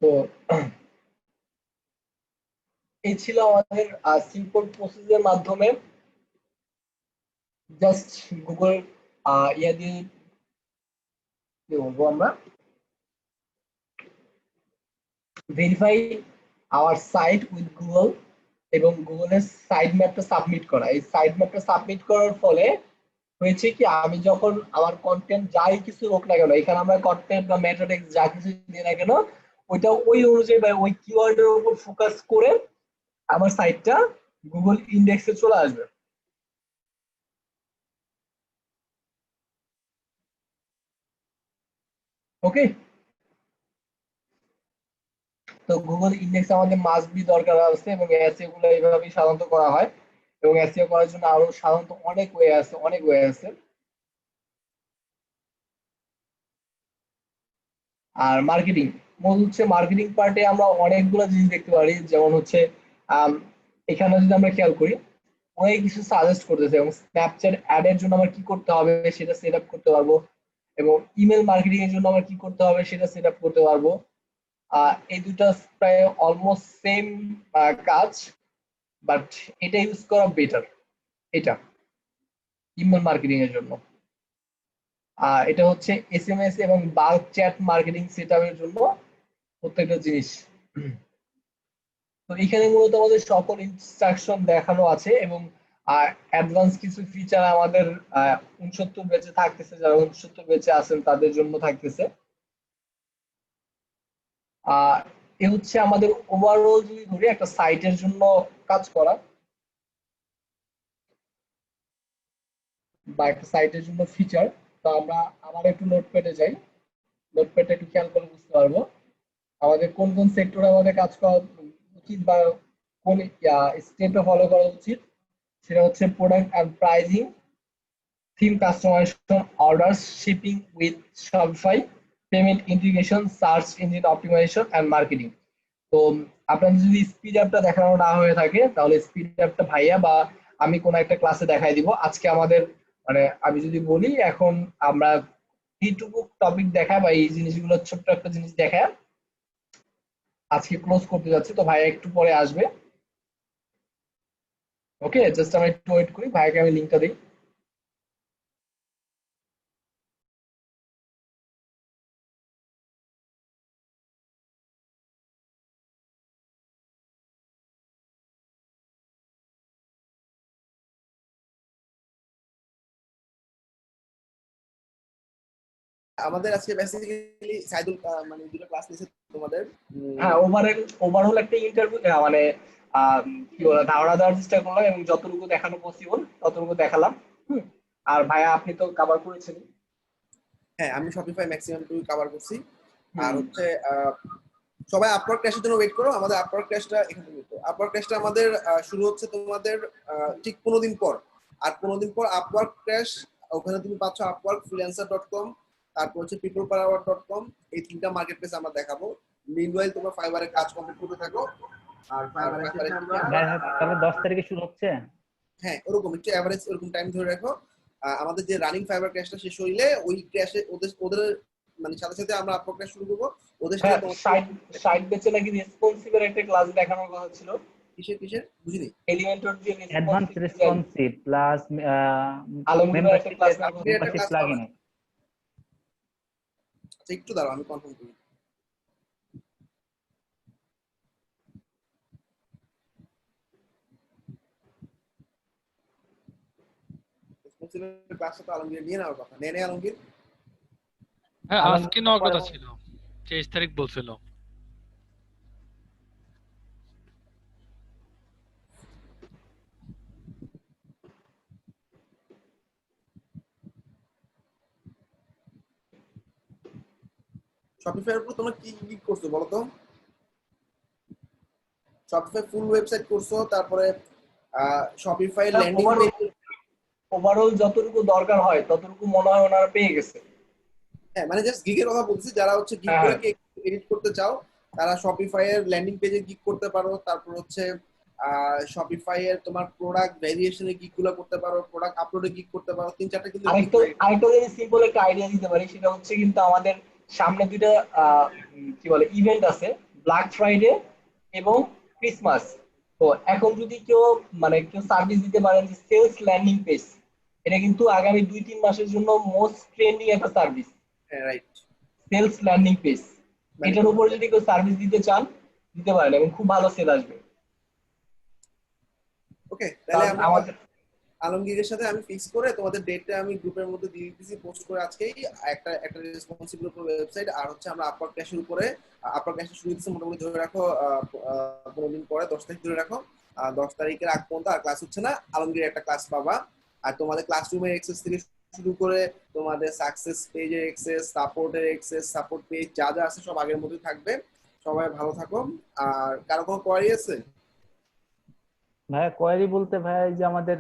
তো এই ছিল আমাদের সিম্পল প্রসেসের মাধ্যমে জাস্ট গুগল ইয়া দিয়ে কি বলবো আমরা, verify our site with Google এবং গুগলের সাইড ম্যাপটা সাবমিট করা। এই সাইড ম্যাপটা সাবমিট করার ফলে হয়েছে কি, আমি যখন আমার কন্টেন্ট যাই কিছু হোক না কেন, এখানে আমরা কন্টেন্ট বা মেটা টেক্সট যা কিছু দিই না কেন, ওইটা ওই অনুযায়ী বা ওই কিওয়ার্ডের উপর ফোকাস করে আমার সাইটটা গুগল ইন্ডেক্সে চলে আসবে। ওকে, তো গুগল ইন্ডেক্স আমাদের মাস্ট বি দরকার আছে, এবং এসইও গুলো এইভাবেই সাধারণত করা হয়। এবং এসইও করার জন্য আরো সাধারণত অনেক ওয়ে আছে, অনেক ওয়ে আছে। আর মার্কেটিং, মূল হচ্ছে মার্কেটিং পার্টে আমরা অনেকগুলো জিনিস দেখতে পারি, যেমন হচ্ছে আম, এখানে যদি আমরা খেয়াল করি, অনেক কিছু সাজেস্ট করতেছে, এবং স্ন্যাপচ্যাট অ্যাড এর জন্য আমরা কি করতে হবে সেটা সেট আপ করতে পারবো, এবং ইমেল মার্কেটিং এর জন্য আমরা কি করতে হবে সেটা সেট আপ করতে পারবো। এই দুটা প্রায় অলমোস্ট সেম কাজ, বাট এটা ইউজ করা বেটার, এটা ইমেল মার্কেটিং এর জন্য। এটা হচ্ছে এসএমএস এবং বাল্ক চ্যাট মার্কেটিং সেটআপের জন্য প্রত্যেকটা জিনিস। তো এখানে মূলত আমাদের সকল ইনস্ট্রাকশন দেখানো আছে, এবং অ্যাডভান্স কিছু ফিচার আমাদের 69 ব্যাচে থাকতেছে, যারা 69 ব্যাচে আছেন তাদের জন্য থাকতেছে। এ হচ্ছে আমাদের ওভারঅল যদি ধরি একটা সাইটের জন্য কাজ করা, বা একটা সাইটের জন্য ফিচার। তো আমরা আবার একটু নোটপ্যাডে যাই, নোটপ্যাডে একটু খেয়াল করে বুঝতে পারবো আমাদের কোন কোন সেক্টরে আমাদের কাজ করা উচিত, বা কোন স্টেপে ফলো করা উচিত। সেটা হচ্ছে product and pricing, theme customisation, orders, shipping with Shopify, payment integration, search engine optimisation and marketing. তো আপনাদের যদি স্পিড অ্যাপটা দেখানো না হয়ে থাকে, তাহলে স্পিড অ্যাপটা ভাইয়া বা আমি কোনো একটা ক্লাসে দেখাই দিব। আজকে আমাদের মানে আমি যদি বলি, এখন আমরা এইটুকু টপিক দেখা বা এই জিনিসগুলো ছোট্ট একটা জিনিস দেখা আজকে ক্লোজ করতে যাচ্ছি। তো ভাইয়া একটু পরে আসবে। ওকে, জাস্ট আমরা একটু ওয়েট করি, ভাইয়াকে আমি লিঙ্কটা দিই। আমাদের আজকে বেসিক্যালি সাইদুল মানে দুটো ক্লাস নিয়েছে তোমাদের। হ্যাঁ, ওভারঅল একটা ইন্টারভিউ মানে কি বলে ধারণা দেওয়ার চেষ্টা করলাম, এবং যতটুকু দেখানো পসিবল ততটুকু দেখালাম। হুম। আর ভাইয়া আপনি তো কভার করেছেন। হ্যাঁ, আমি শপিফাই ম্যাক্সিমাম টু কভার করছি। আর হুম। হচ্ছে সবাই আপওয়ার্ক ক্র্যাশের জন্য ওয়েট করো। আমাদের আপওয়ার্ক ক্র্যাশটা এখানে নিতে, আপওয়ার্ক ক্র্যাশটা আমাদের শুরু হচ্ছে তোমাদের ঠিক 15 দিন পর। আর 15 দিন পর আপওয়ার্ক ক্র্যাশ, ওখানে তুমি পাচ্ছ আপওয়ার্ক, ফ্রিল্যান্সার.com, তারপর হচ্ছে peoplepower.com, এই তিনটা মার্কেট প্লেস আমরা দেখাবো। মিনওয়াইল তোমরা ফাইবারে কাজ কমপ্লিট করতে থাকো। আর ফাইবারে আমরা তাহলে 10 তারিখে শুরু হচ্ছে। হ্যাঁ, ওরকম একটু এভারেজ ওরকম টাইম ধরে রাখো। আমাদের যে রানিং ফাইবার ক্র্যাশটা শেষ হইলে ওই ক্র্যাশে ওদের ওদের মানে সাথে সাথে আমরা আপওয়ার্ক ক্লাস শুরু করবো ওদের সাথে হ্যাঁ, সাইড বেচে নাকি রেসপন্সিভের একটা ক্লাস দেখানোর কথা ছিল। কিসের বুঝিনি। এলিমেন্টর যে অ্যাডভান্স রেসপন্সিভ রেসপন্সিভ প্লাস আলমগীরের একটা ক্লাস মেম্বারশিপ প্লাগইনে। আচ্ছা একটু দাঁড়াও আমি কনফার্ম করি। রেসপন্সিবল ক্লাসটা তো আলমগীর নিয়ে নেওয়ার কথা, নেই আলমগীর। হ্যাঁ আজকে নেওয়ার কথা ছিল, 23 তারিখ বলছিল। শপিফাইয়ের উপর তোমরা কি কি করছো বলো তো? শপিফাই ফুল ওয়েবসাইট করছো, তারপরে শপিফাই ল্যান্ডিং পেজ। ওভারঅল যতটুকু দরকার হয় ততটুকু মনে হয় ওনারা পেয়ে গেছে। হ্যাঁ মানে জাস্ট গিগের কথা বলছি, যারা হচ্ছে গিগগুলোকে এডিট করতে চাও তারা শপিফাই এর ল্যান্ডিং পেজে গিগ করতে পারো, তারপর হচ্ছে শপিফাই এর তোমার প্রোডাক্ট ভেরিয়েশনে গিগগুলো করতে পারো, প্রোডাক্ট আপলোডে গিগ করতে পারো, 3-4টা কিন্তু আরেকটা যদি সিম্পল একটা আইডিয়া দিতে পারি, সেটা হচ্ছে কিন্তু আমাদের সামনে দুইটা কি বলে ইভেন্ট আছে, ব্ল্যাক ফ্রাইডে এবং ক্রিসমাস। তো এখন যদি কেউ সার্ভিস দিতে পারেন যে সেলস ল্যান্ডিং পেজ, এটা কিন্তু আগামী 2-3 মাসের জন্য মোস্ট ট্রেন্ডিং একটা সার্ভিস। হ্যাঁ রাইট, সেলস ল্যান্ডিং পেজ, এটার উপর যদি কেউ সার্ভিস দিতে চান দিতে পারেন এবং খুব ভালো সেল আসবে। ওকে তাহলে আমাদের আলমগীরের সাথে আমি ফিক্স করে তোমাদের ডেটটা আমি গ্রুপের মধ্যে দিয়ে দিতেছি পোস্ট করে আজকেই। একটা রেসপন্সিবল ওয়েবসাইট আর হচ্ছে আমরা আপওয়ার্ক ক্যাশের উপরে আপওয়ার্ক ক্যাশে শুরু দিচ্ছি মোটামুটি ধরে রাখো 15 দিন পরে 10 তারিখ ধরে রাখো। 10 তারিখের আগ পর্যন্ত আর ক্লাস হচ্ছে না, আলমগীরের একটা ক্লাস পাবা। আর তোমাদের ক্লাসরুমের অ্যাক্সেস থেকে শুরু করে তোমাদের সাকসেস পেজের অ্যাক্সেস, সাপোর্টের অ্যাক্সেস, সাপোর্ট পেজ যা যা আছে সব আগের মতোই থাকবে। সবাই ভালো থাকো। আর কারো কোনো কোয়ারি আছে? ভাইয়া কোয়ারি বলতে ভাইয়া এই যে আমাদের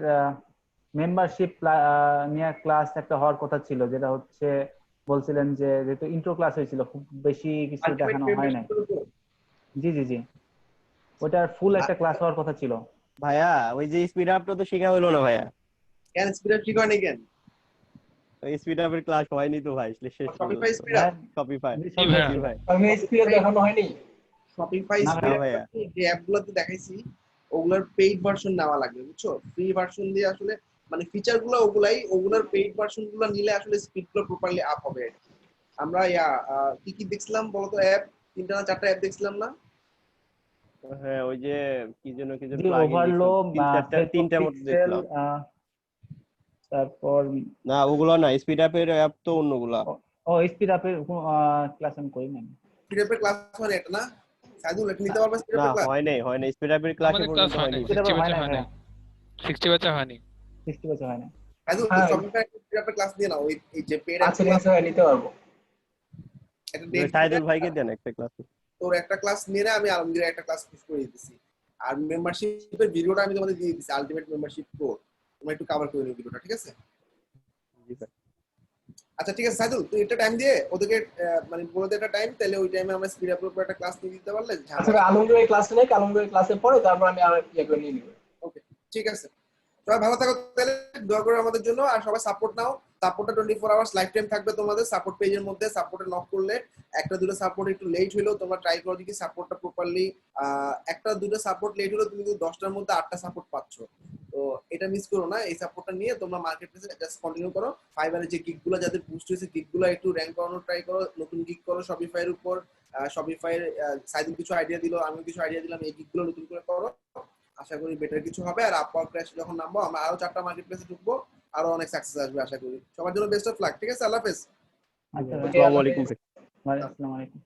মেম্বারশিপ নিয়ে ক্লাস একটা হওয়ার কথা ছিল, যেটা হচ্ছে বলছিলেন যে যেহেতু ইন্ট্রো ক্লাস হয়েছিল খুব বেশি কিছু দেখানো হয় নাই। জি জি জি, ওটার ফুল একটা ক্লাস হওয়ার কথা ছিল। ভাইয়া ওই যে স্পিড আপটা তো শেখা হলো না ভাইয়া। কেন স্পিড আপ ঠিক হয়নি কেন? ওই স্পিড আপের ক্লাস হয়নি তো ভাই, শেষ শপিফাই স্পিড আপ, শপিফাই ভাই। আমি স্পিড দেখানো হয়নি। শপিফাই না স্পিড ভাইয়া। আপ যে অ্যাপগুলোতে দেখাইছি ওগুলোর পেইড ভার্সন নেওয়া লাগবে, বুঝছো? ফ্রি ভার্সন দিয়ে আসলে মানে ফিচার গুলো ওগুলোর পেইড ভার্সন গুলো নিলে আসলে স্পিড গুলো প্রপারলি আপ হবে। আমরা কি কি দেখছিলাম বলতো? অ্যাপ 3টা না 4টা অ্যাপ দেখছিলাম না? হ্যাঁ ওই যে কি যেন ওভারলো, 3টা মতো দেখলাম। তারপর না ওগুলো না, স্পিড আপের অ্যাপ তো অন্যগুলা। ও স্পিড আপের ক্লাস আমি করি নাই। স্পিড আপের ক্লাস মানে এটা না সাইদুল, এটা নিতে পারবে স্পিড না আপের ক্লাস? হয় নাই স্পিড আপের ক্লাসে আমাদের ক্লাস পর্যন্ত হয়নি, হয়নি। 60 হয় ব্যাচে না হয়নি, ভাইয়া, 60 ব্যাচে হয়নি। 60 বছর হয় না। সাইদুল হ্যাঁ। শপিফাই স্পিড আপের ক্লাস নিয়ে নাও, এই যে পেইড আচ্ছা ঠিক আছে, নিতে পারবো। একটা ডেট সাইদুল ভাইকে দেন একটা ক্লাস। তোর একটা ক্লাস নিয়ে আমি আলমগীরের একটা ক্লাস পুশ করে দিতেছি। আর মেম্বারশিপের ভিডিওটা আমি তোমাদের দিয়ে দিতেছি, আলটিমেট মেম্বারশিপ প্রো, তোমরা একটু কভার করে নিও ভিডিওটা, ঠিক আছে? জি স্যার। আচ্ছা ঠিক আছে সাইদুল, তুই একটা টাইম দিয়ে ওদেরকে মানে বলে দে একটা টাইম, তাহলে ওই টাইমে আমরা স্পিড আপের উপর একটা ক্লাস নিয়ে দিতে পারলে আচ্ছা আলমগীরের ক্লাসটা নেই, আলমগীরের ক্লাসের পরে তারপর আমি আর করে নিয়ে নিব। ওকে ঠিক আছে, সবাই ভালো থাকো তাহলে, দোয়া করো আমাদের জন্য। আর সবাই সাপোর্ট নাও, সাপোর্টটা 24 আওয়ার্স লাইফ টাইম থাকবে তোমাদের সাপোর্ট পেজের মধ্যে। সাপোর্টে নক করলে একটা দুটো সাপোর্ট একটু লেট হলেও তোমরা ট্রাই করো দেখি সাপোর্টটা প্রপারলি, একটা দুটো সাপোর্ট লেট হলেও তুমি কিন্তু 10টার মধ্যে 8টা সাপোর্ট পাচ্ছ। তো এটা মিস করো না, এই সাপোর্টটা নিয়ে তোমরা মার্কেট প্লেসে জাস্ট কন্টিনিউ করো। ফাইবারের যে গিগগুলো যাদের বুস্ট হয়েছে গিগগুলো একটু র্যাঙ্ক করানোর ট্রাই করো, নতুন গিগ করো শপিফাইয়ের উপর। শপিফাইয়ের সাইদুল কিছু আইডিয়া দিল, আমি কিছু আইডিয়া দিলাম, এই গিগগুলো নতুন করে করো, আশা করি বেটার কিছু হবে। আর আপওয়ার্ক ক্র্যাশ যখন নামবো আমরা আরো 4টা মার্কেট প্লেসে ঢুকবো, আরো অনেক সাকসেস আসবে আশা করি। সবার জন্য বেস্ট অফ লাক, ঠিক আছে? আল্লাহ হাফেজ। আচ্ছা, আসসালামু আলাইকুম। আসসালামু আলাইকুম।